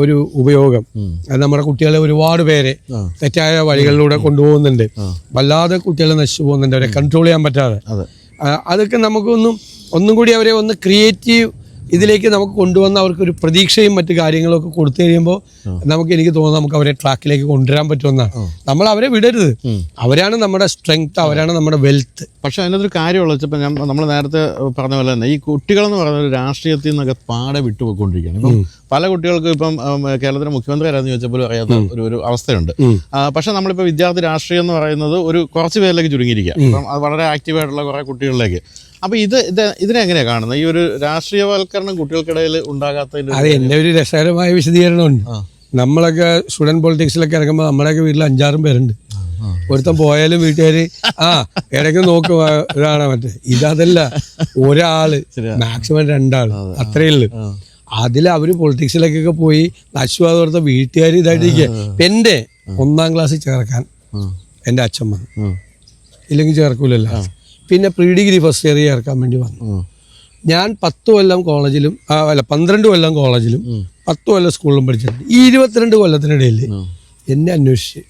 ഒരു ഉപയോഗം നമ്മുടെ കുട്ടികളെ ഒരുപാട് പേരെ തെറ്റായ വഴികളിലൂടെ കൊണ്ടുപോകുന്നുണ്ട്. വല്ലാതെ കുട്ടികളെ നശിച്ചു പോകുന്നുണ്ട്, അവരെ കൺട്രോൾ ചെയ്യാൻ പറ്റാതെ. അതൊക്കെ ഒന്നും കൂടി അവരെ ഒന്ന് ക്രിയേറ്റീവ് ഇതിലേക്ക് നമുക്ക് കൊണ്ടുവന്ന് അവർക്കൊരു പ്രതീക്ഷയും മറ്റു കാര്യങ്ങളൊക്കെ കൊടുത്തു കഴിയുമ്പോൾ എനിക്ക് തോന്നുന്നു നമുക്ക് അവരെ ട്രാക്കിലേക്ക് കൊണ്ടുവരാൻ പറ്റുമെന്നാണ്. നമ്മൾ അവരെ വിടരുത്, അവരാണ് നമ്മുടെ സ്ട്രെങ്ത്, അവരാണ് നമ്മുടെ വെൽത്ത്.
പക്ഷെ അതിനകത്തൊരു കാര്യമുള്ളത്, ഇപ്പം നമ്മൾ നേരത്തെ പറഞ്ഞ പോലെ തന്നെ ഈ കുട്ടികളെന്ന് പറയുന്ന ഒരു രാഷ്ട്രീയത്തിൽ നിന്നൊക്കെ പാടെ വിട്ടുപോയിക്കൊണ്ടിരിക്കുകയാണ്. ഇപ്പം പല കുട്ടികൾക്കും ഇപ്പം കേരളത്തിലെ മുഖ്യമന്ത്രി ആരാന്ന് ചോദിച്ചപ്പോൾ അറിയാത്ത ഒരു അവസ്ഥയുണ്ട്. പക്ഷെ നമ്മളിപ്പോൾ വിദ്യാർത്ഥി രാഷ്ട്രീയം എന്ന് പറയുന്നത് ഒരു കുറച്ച് പേരിലേക്ക് ചുരുങ്ങിയിരിക്കുക. അപ്പം അത് വളരെ ആക്റ്റീവായിട്ടുള്ള കുറേ കുട്ടികളിലേക്ക്. അപ്പൊ ഇതിനെങ്ങനെയാ കാണുന്നത്, ഈ ഒരു രാഷ്ട്രീയവൽക്കരണം കുട്ടികൾക്കിടയിൽ ഉണ്ടാകാത്തതിൽ?
അത് എൻ്റെ ഒരു രസകരമായ വിശദീകരണമുണ്ട്. നമ്മളൊക്കെ സ്റ്റുഡൻറ് പൊളിറ്റിക്സിലൊക്കെ ഇറങ്ങുമ്പോൾ നമ്മുടെയൊക്കെ വീട്ടിൽ 5-6 പേരുണ്ട്. ഒരുത്തം പോയാലും വീട്ടുകാര് ഇടയ്ക്ക് നോക്കും ഇതാണ് മറ്റേ ഇതല്ല, ഒരാള് മാക്സിമം 2 ആള് അത്രയേ ഉള്ളൂ. അതിൽ അവര് പൊളിറ്റിക്സിലേക്കൊക്കെ പോയി നശിവാദോർത്ത വീട്ടുകാർ ഇതായിട്ടിരിക്കുക. എൻ്റെ 1ാം ക്ലാസ്സിൽ ചേർക്കാൻ എൻ്റെ അച്ഛൻ വന്നു, ഇല്ലെങ്കിൽ ചേർക്കൂലല്ലോ. പിന്നെ പ്രീ ഡിഗ്രി ഫസ്റ്റ് ഇയർ ചേർക്കാൻ വേണ്ടി വന്നു. ഞാൻ 10 കൊല്ലം കോളേജിലും 12 കൊല്ലം കോളേജിലും 10 കൊല്ലം സ്കൂളിലും പഠിച്ചിട്ടുണ്ട്. ഈ 22 കൊല്ലത്തിനിടയിൽ എന്നെ അന്വേഷിച്ച്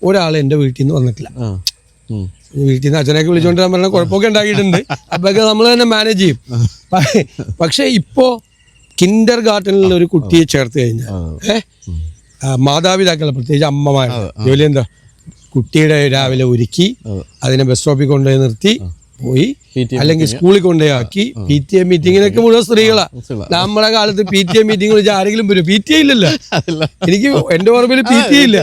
ഒരാൾ എൻ്റെ വീട്ടിൽ നിന്ന് വന്നിട്ടില്ല. വീട്ടിൽ നിന്ന് അച്ഛനെയൊക്കെ വിളിച്ചുകൊണ്ട് ഞാൻ പറഞ്ഞാൽ കുഴപ്പമൊക്കെ ഉണ്ടാക്കിയിട്ടുണ്ട്, അപ്പൊക്കെ നമ്മൾ തന്നെ മാനേജ് ചെയ്യും. പക്ഷെ ഇപ്പോ കിൻഡർ ഗാർട്ടനിൽ ഒരു കുട്ടിയെ ചേർത്ത് കഴിഞ്ഞാൽ മാതാപിതാക്കളെ, പ്രത്യേകിച്ച് അമ്മമാർ ജോലി എന്താ, കുട്ടിയുടെ രാവിലെ ഒരുക്കി അതിനെ ബസ് സ്റ്റോപ്പിൽ കൊണ്ടുപോയി നിർത്തി പോയി, അല്ലെങ്കിൽ സ്കൂളിൽ കൊണ്ടുപോയി ആക്കി. PTA മീറ്റിങ്ങിനൊക്കെ മുഴുവൻ സ്ത്രീകളാ. നമ്മുടെ കാലത്ത് PTA മീറ്റിംഗ് വിളിച്ചാൽ ആരെങ്കിലും വരും? PTA ഇല്ലല്ലോ. എനിക്ക് എന്റെ ഓർമ്മയിൽ PTA ഇല്ല.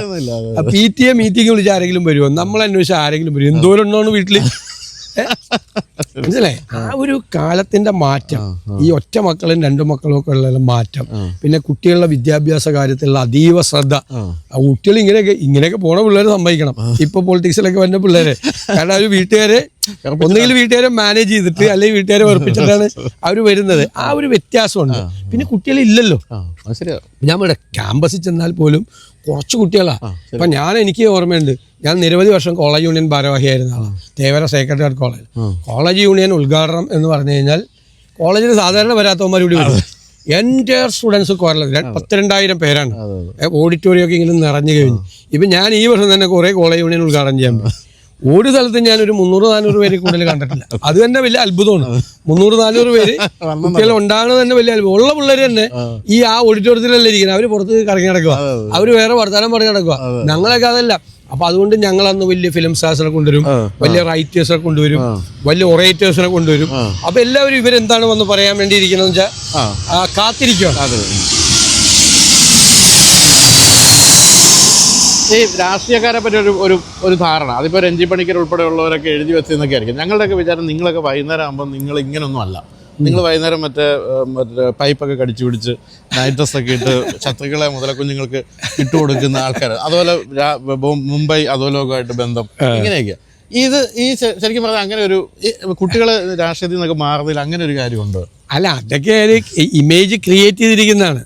PTA മീറ്റിംഗ് വിളിച്ചാൽ ആരെങ്കിലും വരുമോ? നമ്മൾ അന്വേഷിച്ചാൽ ആരെങ്കിലും വരും? എന്തോരം ഉണ്ടോന്ന് വീട്ടില്. മനസ്സിലായി? ആ ഒരു കാലത്തിന്റെ മാറ്റം, ഈ ഒറ്റ മക്കളും 2 മക്കളും ഒക്കെ ഉള്ള മാറ്റം, പിന്നെ കുട്ടികളുടെ വിദ്യാഭ്യാസ കാര്യത്തിലുള്ള അതീവ ശ്രദ്ധ. കുട്ടികൾ ഇങ്ങനെയൊക്കെ പോണ പിള്ളേരെ സമ്മതിക്കണം. ഇപ്പൊ പൊളിറ്റിക്സിലൊക്കെ വരുന്ന പിള്ളേരെ, കാരണം ഒരു വീട്ടുകാരെ ഒന്നുകിൽ വീട്ടുകാരെ മാനേജ് ചെയ്തിട്ട് അല്ലെങ്കിൽ വീട്ടുകാരെ ഉറപ്പിച്ചിട്ടാണ് അവർ വരുന്നത്. ആ ഒരു വ്യത്യാസമുണ്ട്. പിന്നെ കുട്ടികളില്ലല്ലോ. ഞാൻ ഇവിടെ ക്യാമ്പസിൽ ചെന്നാൽ പോലും കുറച്ച് കുട്ടികളാണ്. അപ്പം എനിക്ക് ഓർമ്മയുണ്ട്, ഞാൻ നിരവധി വർഷം കോളേജ് യൂണിയൻ ഭാരവാഹിയായിരുന്ന ആളാണ്. തേവര സേക്രട്ടേറിയറ്റ് കോളേജ് യൂണിയൻ ഉദ്ഘാടനം എന്ന് പറഞ്ഞു കഴിഞ്ഞാൽ കോളേജിൽ സാധാരണ വരാത്തവന്മാർ കൂടി വരും. എൻ്റെ സ്റ്റുഡൻസ് കുറേ 12,000 പേരാണ്. ഓഡിറ്റോറിയം ഒക്കെ ഇങ്ങനെ നിറഞ്ഞു കഴിഞ്ഞു. ഇപ്പം ഞാൻ ഈ വർഷം തന്നെ കുറേ കോളേജ് യൂണിയൻ ഉദ്ഘാടനം ചെയ്യാൻ പറ്റും. ഒരു സ്ഥലത്ത് ഞാനൊരു 300-400 പേര് കൂടുതൽ കണ്ടിട്ടില്ല. അത് തന്നെ വലിയ അത്ഭുതമാണ്. 300-400 പേര് കുട്ടികൾ ഉണ്ടാകുന്നത് തന്നെ വലിയ അത്ഭുതം. ഉള്ള പിള്ളേർ തന്നെ ഈ ഓഡിറ്റോറിയത്തിലല്ലേ ഇരിക്കുന്നത്, അവർ പുറത്ത് കറങ്ങി നടക്കുക, അവർ വേറെ വർത്തമാനം പറഞ്ഞ് നടക്കുക. ഞങ്ങളൊക്കെ അതല്ല. അപ്പൊ അതുകൊണ്ട് ഞങ്ങൾ അന്ന് വലിയ ഫിലിം സ്റ്റാർസിനെ കൊണ്ടുവരും, വലിയ റൈറ്റേഴ്സിനെ കൊണ്ടുവരും, വലിയ ഒറേറ്റേഴ്സിനെ കൊണ്ടുവരും. അപ്പൊ എല്ലാവരും ഇവരെന്താണ് വന്ന് പറയാൻ വേണ്ടി ഇരിക്കണമെന്ന് വെച്ചാൽ കാത്തിരിക്കുകയാണ്.
ഈ രാഷ്ട്രീയക്കാരെ പറ്റി ഒരു ധാരണ, അതിപ്പോൾ രഞ്ജി പണിക്കർ ഉൾപ്പെടെയുള്ളവരൊക്കെ എഴുതി വെച്ചതെന്നൊക്കെ ആയിരിക്കും. ഞങ്ങളുടെയൊക്കെ വിചാരം നിങ്ങളൊക്കെ വൈകുന്നേരം ആകുമ്പോൾ നിങ്ങൾ ഇങ്ങനൊന്നും അല്ല. നിങ്ങൾ വൈകുന്നേരം മറ്റേ പൈപ്പൊക്കെ കടിച്ചു പിടിച്ച് നൈറ്റ് ഡ്രസ്സൊക്കെ ഇട്ട് ശത്രുക്കളെ മുതലക്കുഞ്ഞുങ്ങൾക്ക് ഇട്ടുകൊടുക്കുന്ന ആൾക്കാർ, അതുപോലെ മുംബൈ അധോലോകമായിട്ട് ബന്ധം, ഇങ്ങനെയൊക്കെ. ഈ ശരിക്കും പറഞ്ഞാൽ അങ്ങനെ ഒരു കുട്ടികൾ രാഷ്ട്രീയത്തിൽ നിന്നൊക്കെ മാറുന്നതിൽ അങ്ങനെ ഒരു കാര്യമുണ്ട്.
അല്ല, അതൊക്കെ ഇമേജ് ക്രിയേറ്റ് ചെയ്തിരിക്കുന്നതാണ്.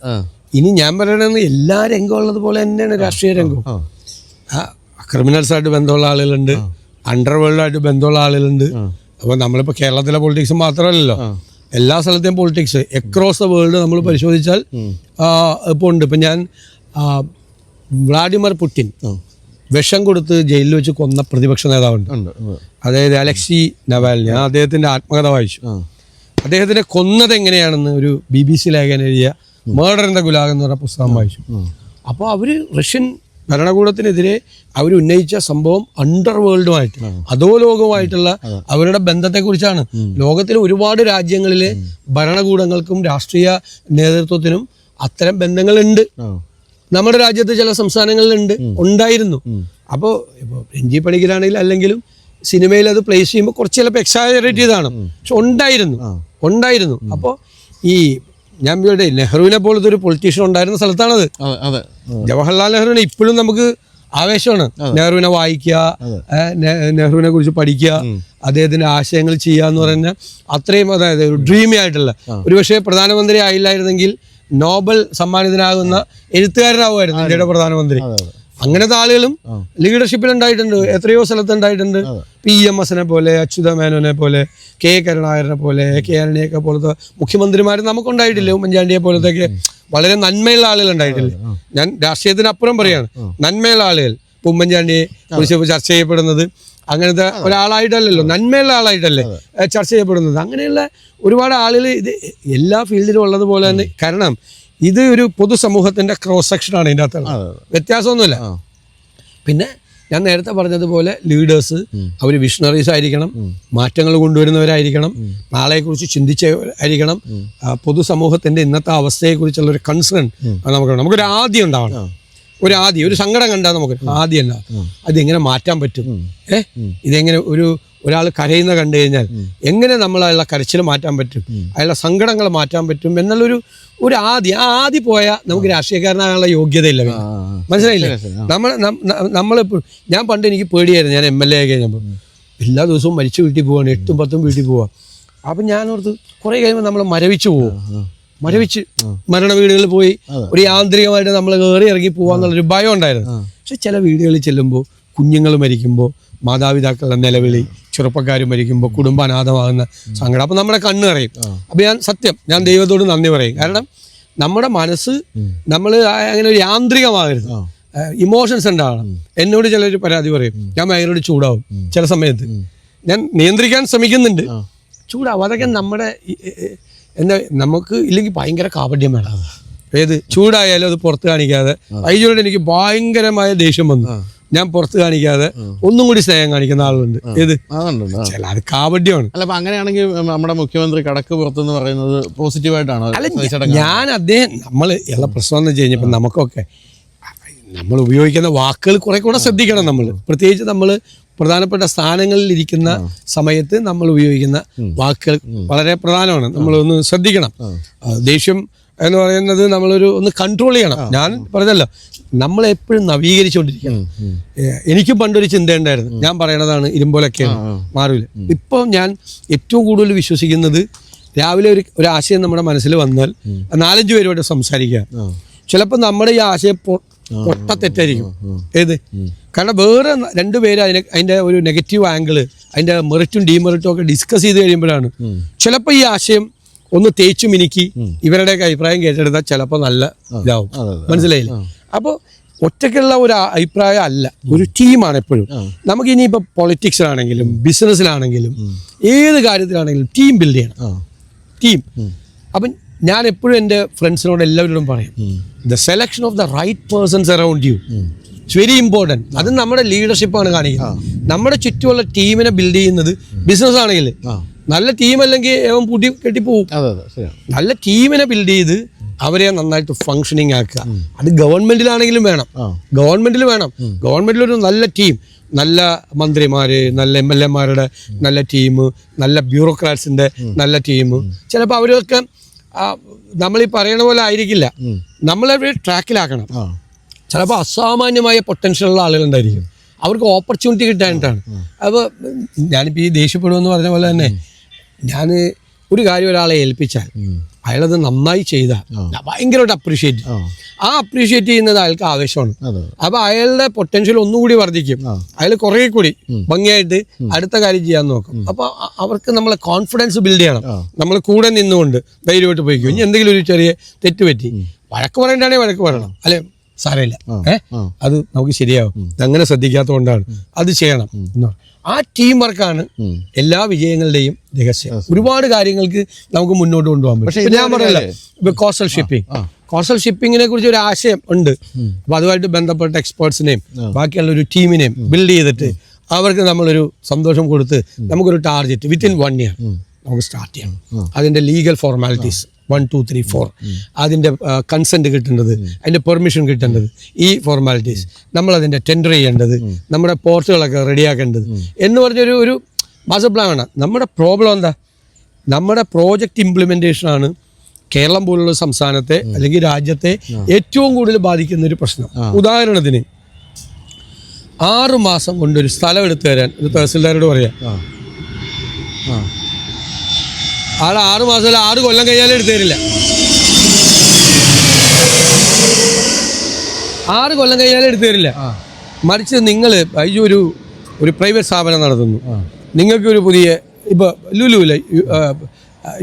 ഇനി ഞാൻ പറയണത് എല്ലാ രംഗവും ഉള്ളതുപോലെ തന്നെയാണ് രാഷ്ട്രീയ രംഗവും. ക്രിമിനൽസായിട്ട് ബന്ധമുള്ള ആളുകളുണ്ട്, അണ്ടർവേൾഡായിട്ട് ബന്ധമുള്ള ആളുകളുണ്ട്. അപ്പോൾ നമ്മളിപ്പോൾ കേരളത്തിലെ പൊളിറ്റിക്സ് മാത്രമല്ലല്ലോ, എല്ലാ സ്ഥലത്തെയും പൊളിറ്റിക്സ് അക്രോസ് ദ വേൾഡ് നമ്മൾ പരിശോധിച്ചാൽ ഇപ്പോൾ ഉണ്ട്. ഇപ്പം ഞാൻ വ്ളാഡിമിർ പുടിൻ വിഷം കൊടുത്ത് ജയിലിൽ വെച്ച് കൊന്ന പ്രതിപക്ഷ നേതാവുണ്ട്, അതായത് അലക്സി നവാൽനി. ഞാൻ അദ്ദേഹത്തിൻ്റെ ആത്മകഥ വായിച്ചു. അദ്ദേഹത്തിനെ കൊന്നത് എങ്ങനെയാണെന്ന് ഒരു BBC ലേഖനം എഴുതിയ മേർഡർ ഇൻ ദ ഗുലാഗ് എന്ന് പറഞ്ഞ പുസ്തകം വായിച്ചു. അപ്പോൾ അവർ റഷ്യൻ ഭരണകൂടത്തിനെതിരെ അവർ ഉന്നയിച്ച സംഭവം അണ്ടർവേൾഡുമായിട്ട്, അധോലോകവുമായിട്ടുള്ള അവരുടെ ബന്ധത്തെക്കുറിച്ചാണ്. ലോകത്തിലെ ഒരുപാട് രാജ്യങ്ങളിലെ ഭരണകൂടങ്ങൾക്കും രാഷ്ട്രീയ നേതൃത്വത്തിനും അത്തരം ബന്ധങ്ങളുണ്ട്. നമ്മുടെ രാജ്യത്ത് ചില സംസ്ഥാനങ്ങളിലുണ്ട്, ഉണ്ടായിരുന്നു. അപ്പോൾ ഇപ്പോൾ രഞ്ജി പണിക്കരാണെങ്കിൽ അല്ലെങ്കിലും സിനിമയിൽ അത് പ്ലേസ് ചെയ്യുമ്പോൾ കുറച്ച് ചിലപ്പോൾ എക്സാജറേറ്റ് ചെയ്താണ്, പക്ഷെ ഉണ്ടായിരുന്നു. അപ്പോൾ ഈ ഞാൻ ഇവിടെ നെഹ്റുവിനെ പോലത്തെ ഒരു പൊളിറ്റീഷ്യൻ ഉണ്ടായിരുന്ന സ്ഥലത്താണത്. ജവഹർലാൽ നെഹ്റുവിനെ ഇപ്പോഴും നമുക്ക് ആവേശമാണ്. നെഹ്റുവിനെ വായിക്കുക, നെഹ്റുവിനെ കുറിച്ച് പഠിക്കുക, അദ്ദേഹത്തിന്റെ ആശയങ്ങൾ ചെയ്യുക എന്ന് പറഞ്ഞാൽ അത്രയും, അതായത് ഡ്രീമി ആയിട്ടുള്ള, ഒരുപക്ഷെ പ്രധാനമന്ത്രി ആയില്ലായിരുന്നെങ്കിൽ നോബൽ സമ്മാനിതനാകുന്ന എഴുത്തുകാരനാവുമായിരുന്നു ഇന്ത്യയുടെ പ്രധാനമന്ത്രി. അങ്ങനത്തെ ആളുകളും ലീഡർഷിപ്പിൽ ഉണ്ടായിട്ടുണ്ട്, എത്രയോ സ്ഥലത്ത് ഉണ്ടായിട്ടുണ്ട്. PMSനെ പോലെ, അച്യുത മേനോനെ പോലെ, K കരുണാകരനെ പോലെ, K ആന്റണിയൊക്കെ പോലത്തെ മുഖ്യമന്ത്രിമാർ നമുക്കുണ്ടായിട്ടില്ലേ. ഉമ്മൻചാണ്ടിയെ പോലത്തെയൊക്കെ വളരെ നന്മയുള്ള ആളുകൾ ഉണ്ടായിട്ടില്ലേ. ഞാൻ രാഷ്ട്രീയത്തിനപ്പുറം പറയാണ്, നന്മയുള്ള ആളുകൾ. ഇപ്പം ഉമ്മൻചാണ്ടിയെ കുറിച്ച് ചർച്ച ചെയ്യപ്പെടുന്നത് അങ്ങനത്തെ ഒരാളായിട്ടല്ലല്ലോ, നന്മയുള്ള ആളായിട്ടല്ലേ ചർച്ച ചെയ്യപ്പെടുന്നത്. അങ്ങനെയുള്ള ഒരുപാട് ആളുകൾ ഇത് എല്ലാ ഫീൽഡിലും ഉള്ളതുപോലെ തന്നെ. കാരണം ഇത് ഒരു പൊതുസമൂഹത്തിന്റെ ക്രോസ് സെക്ഷനാണ് ഇതിൻ്റെ അകത്തുള്ള, വ്യത്യാസമൊന്നുമില്ല. പിന്നെ ഞാൻ നേരത്തെ പറഞ്ഞതുപോലെ ലീഡേഴ്സ് അവർ വിഷണറീസ് ആയിരിക്കണം, മാറ്റങ്ങൾ കൊണ്ടുവരുന്നവരായിരിക്കണം, നാളെക്കുറിച്ച് ചിന്തിച്ചവരായിരിക്കണം. പൊതുസമൂഹത്തിന്റെ ഇന്നത്തെ അവസ്ഥയെക്കുറിച്ചുള്ള ഒരു കൺസേൺ നമുക്കൊരു ആദ്യം ഉണ്ടാവണം. ഒരു സങ്കടം കണ്ടാൽ നമുക്ക് ആദ്യം ഉണ്ടാവും, അതെങ്ങനെ മാറ്റാൻ പറ്റും, ഇതെങ്ങനെ ഒരാൾ കരയുന്ന കണ്ടു കഴിഞ്ഞാൽ എങ്ങനെ നമ്മൾ അയാളുടെ കരച്ചിൽ മാറ്റാൻ പറ്റും, അയാളുടെ സങ്കടങ്ങൾ മാറ്റാൻ പറ്റും എന്നുള്ളൊരു ആദ്യം പോയാൽ നമുക്ക് രാഷ്ട്രീയക്കാരനാകാനുള്ള യോഗ്യതയില്ല. മനസ്സിലായില്ലേ? നമ്മളെപ്പോഴും ഞാൻ പണ്ട് എനിക്ക് പേടിയായിരുന്നു. ഞാൻ MLA ആയി കഴിഞ്ഞപ്പോൾ എല്ലാ ദിവസവും മരിച്ചു വീട്ടിൽ പോവാണ്, 8ഉം 10ഉം വീട്ടിൽ പോവാം. അപ്പം ഞാനോർത്ത് കുറേ കഴിയുമ്പോൾ നമ്മൾ മരവിച്ച് മരണ വീടുകളിൽ പോയി ഒരു യാന്ത്രികമായിട്ട് നമ്മൾ കയറി ഇറങ്ങി പോവാന്നുള്ളൊരു ഭയം ഉണ്ടായിരുന്നു. പക്ഷെ ചില വീടുകളിൽ ചെല്ലുമ്പോൾ കുഞ്ഞുങ്ങൾ മരിക്കുമ്പോൾ, മാതാപിതാക്കളുടെ നിലവിളി, ചെറുപ്പക്കാർ മരിക്കുമ്പോൾ, കുടുംബം അനാഥമാകുന്ന സങ്കടം, അപ്പം നമ്മുടെ കണ്ണ് അറിയും. അപ്പം ഞാൻ ദൈവത്തോട് നന്ദി പറയും. കാരണം നമ്മുടെ മനസ്സ് നമ്മൾ അങ്ങനെ ഒരു യാന്ത്രികമാകരുത്, ഇമോഷൻസ് ഉണ്ടാവണം. എന്നോട് ചിലർ പരാതി പറയും, ഞാൻ ഭയങ്കര ചൂടാവും ചില സമയത്ത്. ഞാൻ നിയന്ത്രിക്കാൻ ശ്രമിക്കുന്നുണ്ട്, ചൂടാവും. അതൊക്കെ നമ്മുടെ നമുക്ക് ഇല്ലെങ്കിൽ ഭയങ്കര കാപട്യം വേണം. ഏത് ചൂടായാലും അത് പുറത്ത് കാണിക്കാതെ, അതിനോട് എനിക്ക് ഭയങ്കരമായ ദേഷ്യം വന്നു, ഞാൻ പുറത്ത് കാണിക്കാതെ ഒന്നും കൂടി സ്നേഹം കാണിക്കുന്ന ആളുണ്ട്. ഏത് അത് കാപട്യമാണ്.
അല്ല, അപ്പൊ അങ്ങനെയാണെങ്കിൽ നമ്മുടെ മുഖ്യമന്ത്രി കടക്ക് പുറത്തെന്ന് പറയുന്നത് പോസിറ്റീവായിട്ടാണ്.
അല്ല, ഞാൻ അദ്ദേഹം നമ്മൾ ഉള്ള പ്രശ്നം എന്ന് വെച്ച് കഴിഞ്ഞപ്പോൾ നമുക്കൊക്കെ നമ്മൾ ഉപയോഗിക്കുന്ന വാക്കുകൾ കുറെ കൂടെ ശ്രദ്ധിക്കണം. നമ്മൾ പ്രത്യേകിച്ച് നമ്മൾ പ്രധാനപ്പെട്ട സ്ഥാനങ്ങളിൽ ഇരിക്കുന്ന സമയത്ത് നമ്മൾ ഉപയോഗിക്കുന്ന വാക്കുകൾ വളരെ പ്രധാനമാണ്. നമ്മളൊന്ന് ശ്രദ്ധിക്കണം. ദേഷ്യം എന്ന് പറയുന്നത് ഒന്ന് കൺട്രോൾ ചെയ്യണം. ഞാൻ പറഞ്ഞല്ലോ, നമ്മളെപ്പോഴും നവീകരിച്ചുകൊണ്ടിരിക്കണം. എനിക്കും പണ്ടൊരു ചിന്തയുണ്ടായിരുന്നു, ഞാൻ പറയണതാണ് ഇരുമ്പോലൊക്കെയാണ്, മാറില്ല. ഇപ്പോൾ ഞാൻ ഏറ്റവും കൂടുതൽ വിശ്വസിക്കുന്നത്, രാവിലെ ഒരു ആശയം നമ്മുടെ മനസ്സിൽ വന്നാൽ 4-5 പേരോട് സംസാരിക്കുക. ചിലപ്പോൾ നമ്മുടെ ഈ ആശയം ഒട്ട തെറ്റായിരിക്കും. ഏത്? കാരണം വേറെ രണ്ടുപേര് അതിൻ്റെ ഒരു നെഗറ്റീവ് ആംഗിള്, അതിൻ്റെ മെറിറ്റും ഡീമെറിറ്റും ഒക്കെ ഡിസ്കസ് ചെയ്ത് കഴിയുമ്പോഴാണ് ചിലപ്പോൾ ഈ ആശയം ഒന്ന് തേച്ചു മിനുക്കി ഇവരുടെയൊക്കെ അഭിപ്രായം കേട്ടെടുത്താൽ ചിലപ്പോൾ നല്ല ഇതാവും. മനസ്സിലായില്ലേ? അപ്പോൾ ഒറ്റയ്ക്കുള്ള ഒരു അഭിപ്രായം അല്ല, ഒരു ടീമാണ് എപ്പോഴും. നമുക്ക് ഇനിയിപ്പോൾ പൊളിറ്റിക്സിലാണെങ്കിലും ബിസിനസ്സിലാണെങ്കിലും ഏത് കാര്യത്തിലാണെങ്കിലും ടീം ബിൽഡ് ചെയ്യണം. ടീം. അപ്പം ഞാൻ എപ്പോഴും എൻ്റെ ഫ്രണ്ട്സിനോട് എല്ലാവരോടും പറയും, the selection of the right persons around you it's very important. അത് നമ്മുടെ ലീഡർഷിപ്പാണ് കാണിക്കുന്നത്. നമ്മുടെ ചുറ്റുമുള്ള ടീമിനെ ബിൽഡ് ചെയ്യുന്നത് ബിസിനസ് ആണെങ്കിൽ നല്ല ടീം അല്ലെങ്കിൽ ഏവൻ പൂട്ടി കെട്ടിപ്പോവും. നല്ല ടീമിനെ ബിൽഡ് ചെയ്ത് അവരെ നന്നായിട്ട് ഫങ്ഷനിങ് ആക്കുക. അത് ഗവൺമെന്റിലാണെങ്കിലും വേണം, ഗവൺമെന്റിൽ വേണം. ഗവൺമെന്റിലൊരു നല്ല ടീം, നല്ല മന്ത്രിമാര്, നല്ല MLA-മാരുടെ നല്ല ടീം, നല്ല ബ്യൂറോക്രാറ്റ്സിന്റെ നല്ല ടീം. ചിലപ്പോൾ അവരൊക്കെ നമ്മളീ പറയണ പോലെ ആയിരിക്കില്ല, നമ്മളെ ട്രാക്കിലാക്കണം. ചിലപ്പോൾ അസാമാന്യമായ പൊട്ടൻഷ്യലുള്ള ആളുകളുണ്ടായിരിക്കും, അവർക്ക് ഓപ്പർച്യൂണിറ്റി കിട്ടാനായിട്ടാണ്. അപ്പോൾ ഞാനിപ്പോൾ ഈ ദേഷ്യപ്പെടുമെന്ന് പറഞ്ഞ പോലെ തന്നെ ഞാൻ ഒരു കാര്യം ഒരാളെ ഏൽപ്പിച്ചാൽ അയാളത് നന്നായി ചെയ്താൽ ഭയങ്കരമായിട്ട് അപ്രീഷിയേറ്റ് ചെയ്യും. ആ അപ്രീഷിയേറ്റ് ചെയ്യുന്നത് അയാൾക്ക് ആവേശമാണ്. അപ്പോൾ അയാളുടെ പൊട്ടൻഷ്യൽ ഒന്നുകൂടി വർദ്ധിക്കും. അയാൾ കുറേ കൂടി ഭംഗിയായിട്ട് അടുത്ത കാര്യം ചെയ്യാൻ നോക്കും. അപ്പോൾ അവർക്ക് നമ്മളെ കോൺഫിഡൻസ് ബിൽഡ് ചെയ്യണം. നമ്മൾ കൂടെ നിന്നുകൊണ്ട് ധൈര്യമായിട്ട് പോയിക്കും. ഇനി എന്തെങ്കിലും ഒരു ചെറിയ തെറ്റ് പറ്റി വഴക്ക് പറയണ്ടാണെങ്കിൽ വഴക്ക് പറയണം, അല്ലെ സാരമില്ല, അത് നമുക്ക് ശരിയാവും, അങ്ങനെ ശ്രദ്ധിക്കാത്തതുകൊണ്ടാണ്, അത് ചെയ്യണം. ആ ടീം വർക്കാണ് എല്ലാ വിജയങ്ങളുടെയും രഹസ്യം. ഒരുപാട് കാര്യങ്ങൾക്ക് നമുക്ക് മുന്നോട്ട് കൊണ്ടുപോകാൻ പറ്റും. ഞാൻ പറയല്ലേ, ഇപ്പൊ കോസ്റ്റൽ ഷിപ്പിങ്ങിനെ കുറിച്ച് ഒരു ആശയം ഉണ്ട്. അപ്പൊ അതുമായിട്ട് ബന്ധപ്പെട്ട എക്സ്പേർട്സിനെയും ബാക്കിയുള്ള ഒരു ടീമിനെയും ബിൽഡ് ചെയ്തിട്ട് അവർക്ക് നമ്മളൊരു സന്തോഷം കൊടുത്ത് നമുക്കൊരു ടാർഗറ്റ് വിത്തിൻ 1 year നമുക്ക് സ്റ്റാർട്ട് ചെയ്യണം. അതിന്റെ ലീഗൽ ഫോർമാലിറ്റീസ് 1, 2, 3, 4 അതിൻ്റെ കൺസെൻറ്റ് കിട്ടേണ്ടത്, അതിൻ്റെ പെർമിഷൻ കിട്ടേണ്ടത്, ഈ ഫോർമാലിറ്റീസ്, നമ്മളതിൻ്റെ ടെൻഡർ ചെയ്യേണ്ടത്, നമ്മുടെ പോർട്ടുകളൊക്കെ റെഡിയാക്കേണ്ടത് എന്ന് പറഞ്ഞൊരു ഒരു മാസ്റ്റർ പ്ലാനാണ്. നമ്മുടെ പ്രോബ്ലം എന്താ? നമ്മുടെ പ്രോജക്റ്റ് ഇംപ്ലിമെൻറ്റേഷനാണ് കേരളം പോലുള്ള സംസ്ഥാനത്തെ അല്ലെങ്കിൽ രാജ്യത്തെ ഏറ്റവും കൂടുതൽ ബാധിക്കുന്ന ഒരു പ്രശ്നം. ഉദാഹരണത്തിന് 6 മാസം കൊണ്ടൊരു സ്ഥലം എടുത്തു തരാൻ ഒരു തഹസിൽദാരോട് പറയാം. ആളെ 6 മാസം 6 കൊല്ലം കഴിഞ്ഞാലും എടുത്തു തരില്ല. 6 കൊല്ലം കഴിഞ്ഞാലും എടുത്തു തരില്ല. മറിച്ച് നിങ്ങൾ ഒരു പ്രൈവറ്റ് സ്ഥാപനം നടത്തുന്നു, നിങ്ങൾക്കൊരു പുതിയ ഇപ്പോൾ ലുലുവിലെ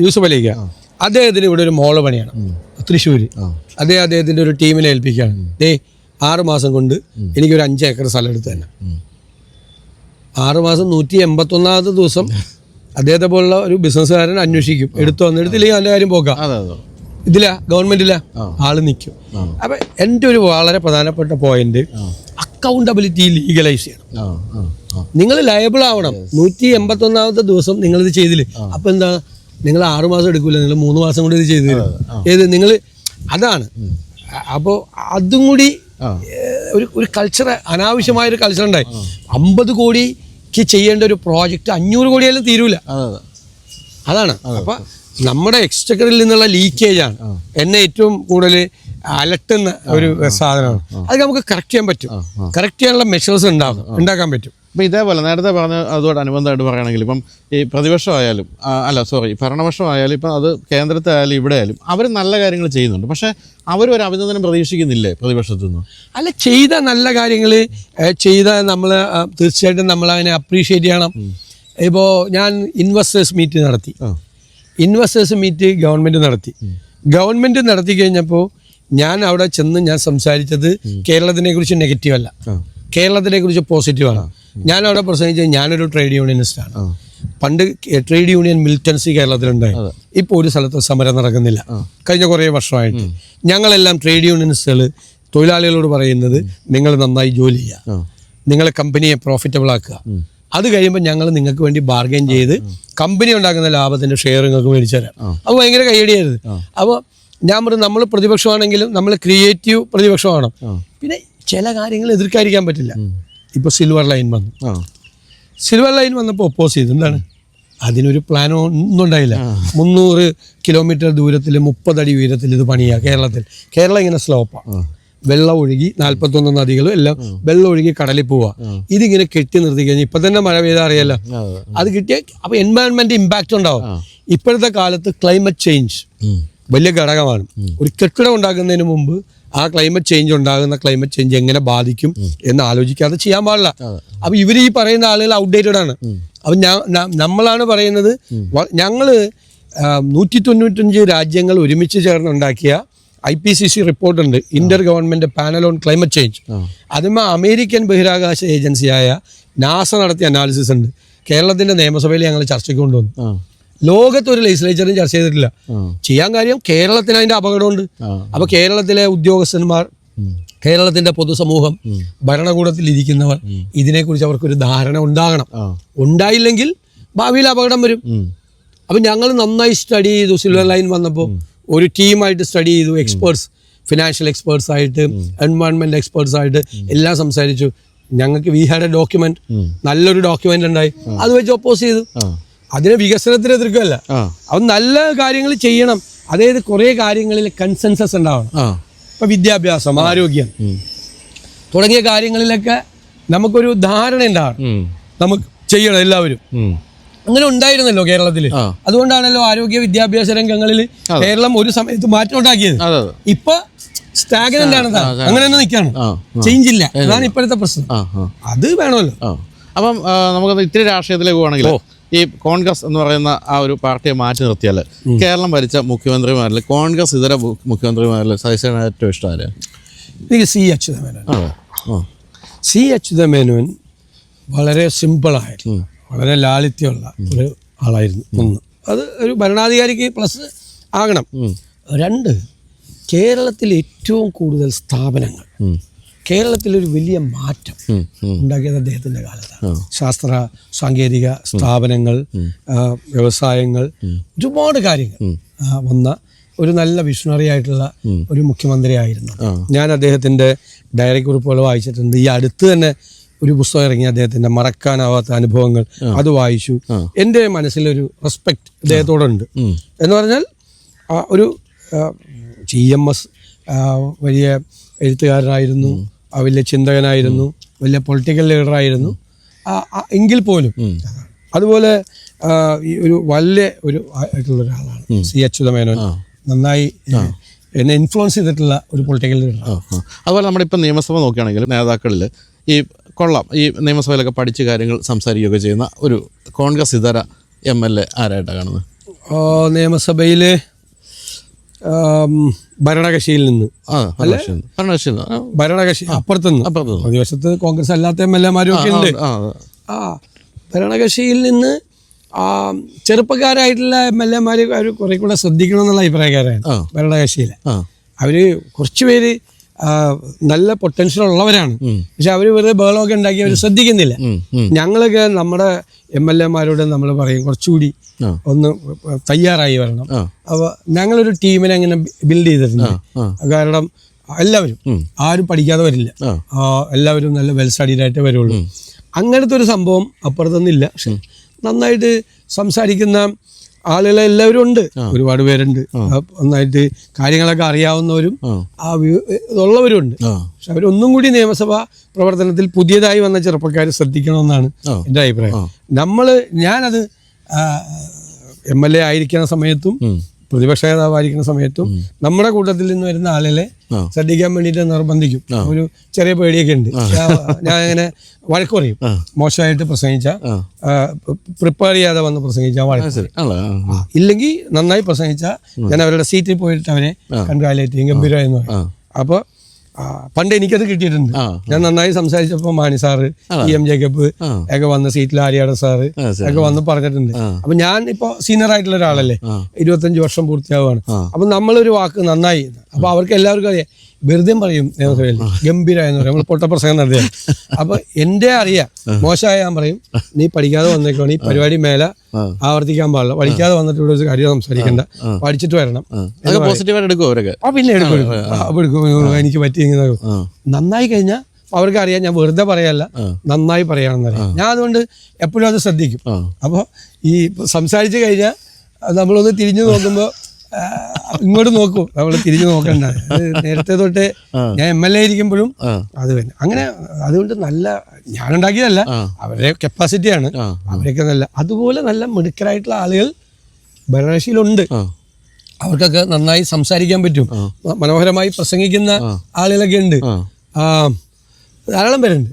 യൂസഫ് അലിക്ക അദ്ദേഹത്തിന് ഇവിടെ ഒരു മോള് പണിയാണ് തൃശ്ശൂർ. അദ്ദേഹത്തിൻ്റെ ഒരു ടീമിനെ ഏൽപ്പിക്കുകയാണ്, 6 മാസം കൊണ്ട് എനിക്കൊരു 5 ഏക്കർ സ്ഥലം എടുത്ത് തന്നെ. 6 മാസം 181ാമത്തെ ദിവസം അദ്ദേഹത്തെ പോലുള്ള ഒരു ബിസിനസ്സുകാരൻ അന്വേഷിക്കും, എടുത്തു വന്നെടുത്തില്ലെങ്കിൽ നല്ല കാര്യം പോക്കാം. ഇതില്ല, ഗവൺമെന്റില്ല, ആള് നിൽക്കും. അപ്പൊ എൻ്റെ ഒരു വളരെ പ്രധാനപ്പെട്ട പോയിന്റ്, അക്കൗണ്ടബിലിറ്റി ലീഗലൈസ് ചെയ്യണം. നിങ്ങൾ ലയബിൾ ആവണം. 181ാമത്തെ ദിവസം നിങ്ങളിത് ചെയ്തില്ല, അപ്പൊ എന്താ, നിങ്ങൾ 6 മാസം എടുക്കൂല, നിങ്ങൾ 3 മാസം കൊണ്ട് ഇത് ചെയ്തു തരും. ഏത് നിങ്ങൾ അതാണ്. അപ്പോൾ അതും കൂടി ഒരു കൾച്ചർ, അനാവശ്യമായൊരു കൾച്ചർ ഉണ്ടായി. 50 കോടിക്ക് ചെയ്യേണ്ട ഒരു പ്രോജക്റ്റ് 500 കോടിയായാലും തീരൂല. അതാണ്. അപ്പൊ നമ്മുടെ എക്സ്ചക്കറിൽ നിന്നുള്ള ലീക്കേജ് ആണ് എന്നെ ഏറ്റവും കൂടുതൽ അലട്ടുന്ന ഒരു സാധനമാണ്. അത് നമുക്ക് കറക്റ്റ് ചെയ്യാൻ പറ്റും. കറക്റ്റ് ചെയ്യാനുള്ള മെഷേഴ്സ് ഉണ്ടാക്കാൻ പറ്റും.
ഇപ്പം ഇതേപോലെ നേരത്തെ പറഞ്ഞ അതോടനുബന്ധമായിട്ട് പറയുകയാണെങ്കിൽ ഇപ്പം ഈ പ്രതിപക്ഷമായാലും ഭരണപക്ഷമായാലും ഇപ്പം അത് കേന്ദ്രത്തിലായാലും ഇവിടെ ആയാലും അവർ നല്ല കാര്യങ്ങൾ ചെയ്യുന്നുണ്ട്. പക്ഷേ അവരൊരു അഭിനന്ദനം പ്രതീക്ഷിക്കുന്നില്ലേ പ്രതിപക്ഷത്തു നിന്ന്?
അല്ല, ചെയ്ത നല്ല കാര്യങ്ങൾ ചെയ്ത നമ്മൾ തീർച്ചയായിട്ടും നമ്മളതിനെ അപ്രീഷിയേറ്റ് ചെയ്യണം. ഇപ്പോൾ ഞാൻ ഇൻവെസ്റ്റേഴ്സ് മീറ്റ് നടത്തി. ഇൻവെസ്റ്റേഴ്സ് മീറ്റ് ഗവൺമെൻറ് നടത്തി കഴിഞ്ഞപ്പോൾ ഞാൻ അവിടെ ചെന്ന് ഞാൻ സംസാരിച്ചത് കേരളത്തിനെ കുറിച്ച് നെഗറ്റീവ് അല്ല, കേരളത്തിനെ കുറിച്ച് പോസിറ്റീവാണ്. ഞാനവിടെ പ്രസംഗിച്ചത് ഞാനൊരു ട്രേഡ് യൂണിയനിസ്റ്റാണ്. പണ്ട് ട്രേഡ് യൂണിയൻ മിലിറ്റൻസി കേരളത്തിലുണ്ടായി. ഇപ്പോൾ ഒരു സ്ഥലത്ത് സമരം നടക്കുന്നില്ല കഴിഞ്ഞ കുറേ വർഷമായിട്ട്. ഞങ്ങളെല്ലാം ട്രേഡ് യൂണിയനിസ്റ്റുകൾ തൊഴിലാളികളോട് പറയുന്നത്, നിങ്ങൾ നന്നായി ജോലി ചെയ്യുക, നിങ്ങളെ കമ്പനിയെ പ്രോഫിറ്റബിൾ ആക്കുക, അത് കഴിയുമ്പോൾ ഞങ്ങൾ നിങ്ങൾക്ക് വേണ്ടി ബാർഗൈൻ ചെയ്ത് കമ്പനി ഉണ്ടാക്കുന്ന ലാഭത്തിൻ്റെ ഷെയർ നിങ്ങൾക്ക് മേടിച്ചു തരാം. അത് ഭയങ്കര കൈയടിയായിരുന്നു. അപ്പോൾ ഞാൻ പറഞ്ഞു, നമ്മൾ പ്രതിപക്ഷമാണെങ്കിലും നമ്മൾ ക്രിയേറ്റീവ് പ്രതിപക്ഷമാണ്. പിന്നെ ചില കാര്യങ്ങൾ എതിർക്കാതിരിക്കാൻ പറ്റില്ല. ഇപ്പോൾ സിൽവർ ലൈൻ വന്നപ്പോൾ ഒപ്പോസ് ചെയ്തു. എന്താണ്, അതിനൊരു പ്ലാനോ ഒന്നും ഉണ്ടായില്ല. 300 കിലോമീറ്റർ ദൂരത്തിൽ 30 അടി ഉയരത്തിൽ ഇത് പണിയുക. കേരളം ഇങ്ങനെ സ്ലോപ്പാണ്, വെള്ളം ഒഴുകി 41 നദികളും എല്ലാം വെള്ളം ഒഴുകി കടലിൽ പോവുക. ഇതിങ്ങനെ കെട്ടി നിർത്തി കഴിഞ്ഞാൽ ഇപ്പം തന്നെ മഴ പെയ്താൽ അറിയാലോ, അത് കിട്ടിയ അപ്പോൾ എൻവയൺമെന്റ് ഇമ്പാക്റ്റ് ഉണ്ടാവും. ഇപ്പോഴത്തെ കാലത്ത് ക്ലൈമറ്റ് ചേഞ്ച് വലിയ ഘടകമാണ്. ഒരു കെട്ടിടം ഉണ്ടാക്കുന്നതിന് മുമ്പ് ആ ക്ലൈമറ്റ് ചേഞ്ച് ഉണ്ടാകുന്ന ക്ലൈമറ്റ് ചേഞ്ച് എങ്ങനെ ബാധിക്കും എന്ന് ആലോചിക്കാതെ ചെയ്യാൻ പാടില്ല. അപ്പൊ ഇവർ ഈ പറയുന്ന ആളുകൾ ഔട്ട്ഡേറ്റഡ് ആണ്. അപ്പൊ നമ്മളാണ് പറയുന്നത് ഞങ്ങള് 195 രാജ്യങ്ങൾ ഒരുമിച്ച് ചേർന്നുണ്ടാക്കിയ IPCC റിപ്പോർട്ടുണ്ട്, inter government panel on climate change. അതിന്മേ അമേരിക്കൻ ബഹിരാകാശ ഏജൻസിയായ നാസ നടത്തിയ അനാലിസിസ് ഉണ്ട്. കേരളത്തിന്റെ നിയമസഭയിൽ ഞങ്ങൾ ചർച്ചയ്ക്ക് കൊണ്ടുവന്നു. ലോകത്തൊരു ലെജിസ്ലേച്ചറും ചർച്ച ചെയ്തിട്ടില്ല. ചെയ്യാൻ കാര്യം കേരളത്തിന് അതിന്റെ അപകടമുണ്ട്. അപ്പൊ കേരളത്തിലെ ഉദ്യോഗസ്ഥന്മാർ, കേരളത്തിന്റെ പൊതുസമൂഹം, ഭരണകൂടത്തിൽ ഇരിക്കുന്നവർ ഇതിനെക്കുറിച്ച് അവർക്കൊരു ധാരണ ഉണ്ടാകണം. ഉണ്ടായില്ലെങ്കിൽ ഭാവിയിൽ അപകടം വരും. അപ്പൊ ഞങ്ങൾ നന്നായി സ്റ്റഡി ചെയ്തു. സിൽവർ ലൈൻ വന്നപ്പോൾ ഒരു ടീമായിട്ട് സ്റ്റഡി ചെയ്തു. എക്സ്പേർട്സ്, ഫിനാൻഷ്യൽ എക്സ്പേർട്സ് ആയിട്ട്, എൻവയോൺമെന്റ് എക്സ്പേർട്സ് ആയിട്ട് എല്ലാം സംസാരിച്ചു. ഞങ്ങൾക്ക് വി ഹാഡ് എ ഡോക്യുമെന്റ്, നല്ലൊരു ഡോക്യുമെന്റ് ഉണ്ടായി. അത് വെച്ച് ഒപ്പോസ് ചെയ്തു. അതിനെ വികസനത്തിന് എതിർക്കുകയല്ല. അത് നല്ല കാര്യങ്ങൾ ചെയ്യണം. അതായത് കുറെ കാര്യങ്ങളിൽ കൺസെൻസസ് ഉണ്ടാവണം. ഇപ്പൊ വിദ്യാഭ്യാസം, ആരോഗ്യം തുടങ്ങിയ കാര്യങ്ങളിലൊക്കെ നമുക്കൊരു ധാരണ ഉണ്ടാവണം. നമുക്ക് ചെയ്യണം എല്ലാവരും. അങ്ങനെ ഉണ്ടായിരുന്നല്ലോ കേരളത്തിൽ. അതുകൊണ്ടാണല്ലോ ആരോഗ്യ വിദ്യാഭ്യാസ രംഗങ്ങളിൽ കേരളം ഒരു സമയത്ത് മാറ്റം ഉണ്ടാക്കിയത്. ഇപ്പൊ സ്റ്റാഗ്നന്റ് ആണ്, അങ്ങനെ തന്നെ നിൽക്കാണ്, ചേഞ്ച് ഇല്ല. അതാണ് ഇപ്പോഴത്തെ പ്രശ്നം. അത് വേണമല്ലോ.
അപ്പം നമുക്കത് ഇത്തിരി രാഷ്ട്രീയത്തിലേക്ക് പോകണമെങ്കിൽ ഈ കോൺഗ്രസ് എന്ന് പറയുന്ന ആ ഒരു പാർട്ടിയെ മാറ്റി നിർത്തിയാൽ കേരളം ഭരിച്ച മുഖ്യമന്ത്രിമാരിൽ കോൺഗ്രസ് ഇതര മുഖ്യമന്ത്രിമാരിൽ സതീശന് ഏറ്റവും ഇഷ്ടം ആര്?
എനിക്ക് സി അച്യുതമേനോൻ വളരെ സിമ്പിളായിട്ട് വളരെ ലാളിത്യമുള്ള ഒരു ആളായിരുന്നു. ഒന്ന്, അത് ഒരു ഭരണാധികാരിക്ക് പ്ലസ് ആകണം. രണ്ട്, കേരളത്തിൽ ഏറ്റവും കൂടുതൽ സ്ഥാപനങ്ങൾ, കേരളത്തിലൊരു വലിയ മാറ്റം ഉണ്ടാക്കിയത് അദ്ദേഹത്തിൻ്റെ കാലത്താണ്. ശാസ്ത്ര സാങ്കേതിക സ്ഥാപനങ്ങൾ, വ്യവസായങ്ങൾ, ഒരുപാട് കാര്യങ്ങൾ വന്ന ഒരു നല്ല വിഷണറി ആയിട്ടുള്ള ഒരു മുഖ്യമന്ത്രിയായിരുന്നു. ഞാൻ അദ്ദേഹത്തിൻ്റെ ഡയറി കുറിപ്പുകൾ വായിച്ചിട്ടുണ്ട്. ഈ അടുത്ത് തന്നെ ഒരു പുസ്തകം ഇറങ്ങി അദ്ദേഹത്തിൻ്റെ മറക്കാനാവാത്ത അനുഭവങ്ങൾ, അത് വായിച്ചു. എൻ്റെ മനസ്സിലൊരു റെസ്പെക്റ്റ് അദ്ദേഹത്തോടുണ്ട്. എന്ന് പറഞ്ഞാൽ ഒരു GMS വലിയ എഴുത്തുകാരനായിരുന്നു, വലിയ ചിന്തകനായിരുന്നു, വലിയ പൊളിറ്റിക്കൽ ലീഡറായിരുന്നു. എങ്കിൽ പോലും അതുപോലെ ഈ ഒരു വലിയ ഒരു ആയിട്ടുള്ള ഒരാളാണ് സി അച്യുതമേനോൻ. നന്നായി എന്നെ ഇൻഫ്ലുവൻസ് ചെയ്തിട്ടുള്ള ഒരു പൊളിറ്റിക്കൽ ലീഡർ.
അതുപോലെ നമ്മളിപ്പോൾ നിയമസഭ നോക്കുകയാണെങ്കിൽ നേതാക്കളിൽ ഈ കൊള്ളാം, ഈ നിയമസഭയിലൊക്കെ പഠിച്ച കാര്യങ്ങൾ സംസാരിക്കുകയൊക്കെ ചെയ്യുന്ന ഒരു കോൺഗ്രസ് ഇതര MLA ആരായിട്ടാണ് കാണുന്നത്?
നിയമസഭയിൽ ഭരണകക്ഷിയിൽ നിന്ന് ഭരണകക്ഷി അപ്പുറത്തുനിന്ന്, പ്രതിപക്ഷത്ത് കോൺഗ്രസ് അല്ലാത്ത MLA-മാരും ഒക്കെ ഉണ്ട്. ഭരണകക്ഷിയിൽ നിന്ന് ചെറുപ്പക്കാരായിട്ടുള്ള MLA-മാർ അവർ കുറെ കൂടെ ശ്രദ്ധിക്കണം എന്നുള്ള അഭിപ്രായക്കാരാണ് ഭരണകക്ഷിയിലെ. അവര് കുറച്ചുപേര് നല്ല പൊട്ടൻഷ്യൽ ഉള്ളവരാണ്. പക്ഷെ അവർ വെറുതെ ബഹളമൊക്കെ ഉണ്ടാക്കി അവർ ശ്രദ്ധിക്കുന്നില്ല. ഞങ്ങളൊക്കെ നമ്മുടെ MLA-മാരോട് നമ്മൾ പറയും കുറച്ചുകൂടി ഒന്ന് തയ്യാറായി വരണം. അപ്പോൾ ഞങ്ങളൊരു ടീമിനെ അങ്ങനെ ബിൽഡ് ചെയ്തിട്ടുണ്ട്. കാരണം എല്ലാവരും ആരും പഠിക്കാതെ വരില്ല, എല്ലാവരും നല്ല വെൽ സ്റ്റഡീഡായിട്ടേ വരുള്ളൂ. അങ്ങനത്തെ ഒരു സംഭവം അപ്പുറത്തൊന്നില്ല. പക്ഷെ നന്നായിട്ട് സംസാരിക്കുന്ന ആളുകൾ എല്ലാവരും ഉണ്ട്, ഒരുപാട് പേരുണ്ട്. നന്നായിട്ട് കാര്യങ്ങളൊക്കെ അറിയാവുന്നവരും ഉള്ളവരും ഉണ്ട്. പക്ഷെ അവരൊന്നും കൂടി നിയമസഭാ പ്രവർത്തനത്തിൽ പുതിയതായി വന്ന ചെറുപ്പക്കാർ ശ്രദ്ധിക്കണമെന്നാണ് എൻ്റെ അഭിപ്രായം. ഞാനത് MLA ആയിരിക്കുന്ന സമയത്തും പ്രതിപക്ഷ നേതാവായിരിക്കുന്ന സമയത്തും നമ്മുടെ കൂട്ടത്തിൽ നിന്ന് വരുന്ന ആളുകളെ ശ്രദ്ധിക്കാൻ വേണ്ടിയിട്ട് നിർബന്ധിക്കും. ഒരു ചെറിയ പേടിയൊക്കെ ഉണ്ട്. ഞാൻ അങ്ങനെ വഴക്ക് പറയും. മോശമായിട്ട് പ്രസംഗിച്ച, പ്രിപ്പയർ ചെയ്യാതെ വന്ന് പ്രസംഗിച്ചാൽ വഴക്ക്. ഇല്ലെങ്കിൽ നന്നായി പ്രസംഗിച്ച ഞാൻ അവരുടെ സീറ്റിൽ പോയിട്ട് അവരെ കൺഗ്രാജുലേറ്റ് ചെയ്യും, ഗംഭീരമായെന്ന് പറയും. അപ്പോൾ പണ്ട് എനിക്കത് കിട്ടിയിട്ടുണ്ട്. ഞാൻ നന്നായി സംസാരിച്ചപ്പോൾ മാണി സാറ്, EM ജേക്കബ് ഒക്കെ വന്ന്, സീറ്റിൽ ആര്യാടൻ സാറ് ഒക്കെ വന്ന് പറഞ്ഞിട്ടുണ്ട്. അപ്പൊ ഞാൻ ഇപ്പൊ സീനിയർ ആയിട്ടുള്ള ഒരാളല്ലേ, 25 വർഷം പൂർത്തിയാവുകയാണ്. അപ്പൊ നമ്മളൊരു വാക്ക് നന്നായി, അപ്പൊ അവർക്ക് എല്ലാവർക്കും അറിയാം. വെറുതെ പറയും നിയമസഭയിൽ ഗംഭീരമായെന്ന് പറയും, നമ്മൾ പൊട്ടപ്രസംഗം നടത്തിയാൽ. അപ്പൊ എന്റെ അറിയാം, മോശമായ ഞാൻ പറയും, നീ പഠിക്കാതെ വന്നേക്കാണ്, ഈ പരിപാടി മേലെ ആവർത്തിക്കാൻ പാടില്ല, പഠിക്കാതെ വന്നിട്ട് ഇവിടെ ഒരു കാര്യം സംസാരിക്കണ്ട, പഠിച്ചിട്ട് വരണം. പിന്നെ എടുക്കും, എനിക്ക് പറ്റിയെങ്കിൽ നന്നായി കഴിഞ്ഞാൽ അവർക്ക് അറിയാം ഞാൻ വെറുതെ പറയല്ല, നന്നായി പറയാണെന്നറിയാം. ഞാൻ അതുകൊണ്ട് എപ്പോഴും അത് ശ്രദ്ധിക്കും. അപ്പോൾ ഈ സംസാരിച്ച് കഴിഞ്ഞാൽ നമ്മളൊന്ന് തിരിഞ്ഞു നോക്കുമ്പോൾ ഇങ്ങോട്ട് നോക്കൂ, നമ്മൾ തിരിഞ്ഞു നോക്കണ്ട. നേരത്തെ തൊട്ട് ഞാൻ MLA ഇരിക്കുമ്പോഴും അത് തന്നെ അങ്ങനെ. അതുകൊണ്ട് നല്ല ഞാനുണ്ടാക്കിയതല്ല, അവരുടെ കപ്പാസിറ്റിയാണ്. അവരൊക്കെ നല്ല അതുപോലെ നല്ല മിടുക്കരായിട്ടുള്ള ആളുകൾ ഭരണകക്ഷിയിലുണ്ട്. അവർക്കൊക്കെ നന്നായി സംസാരിക്കാൻ പറ്റും, മനോഹരമായി പ്രസംഗിക്കുന്ന ആളുകളൊക്കെ ഉണ്ട്, ധാരാളം പേരുണ്ട്.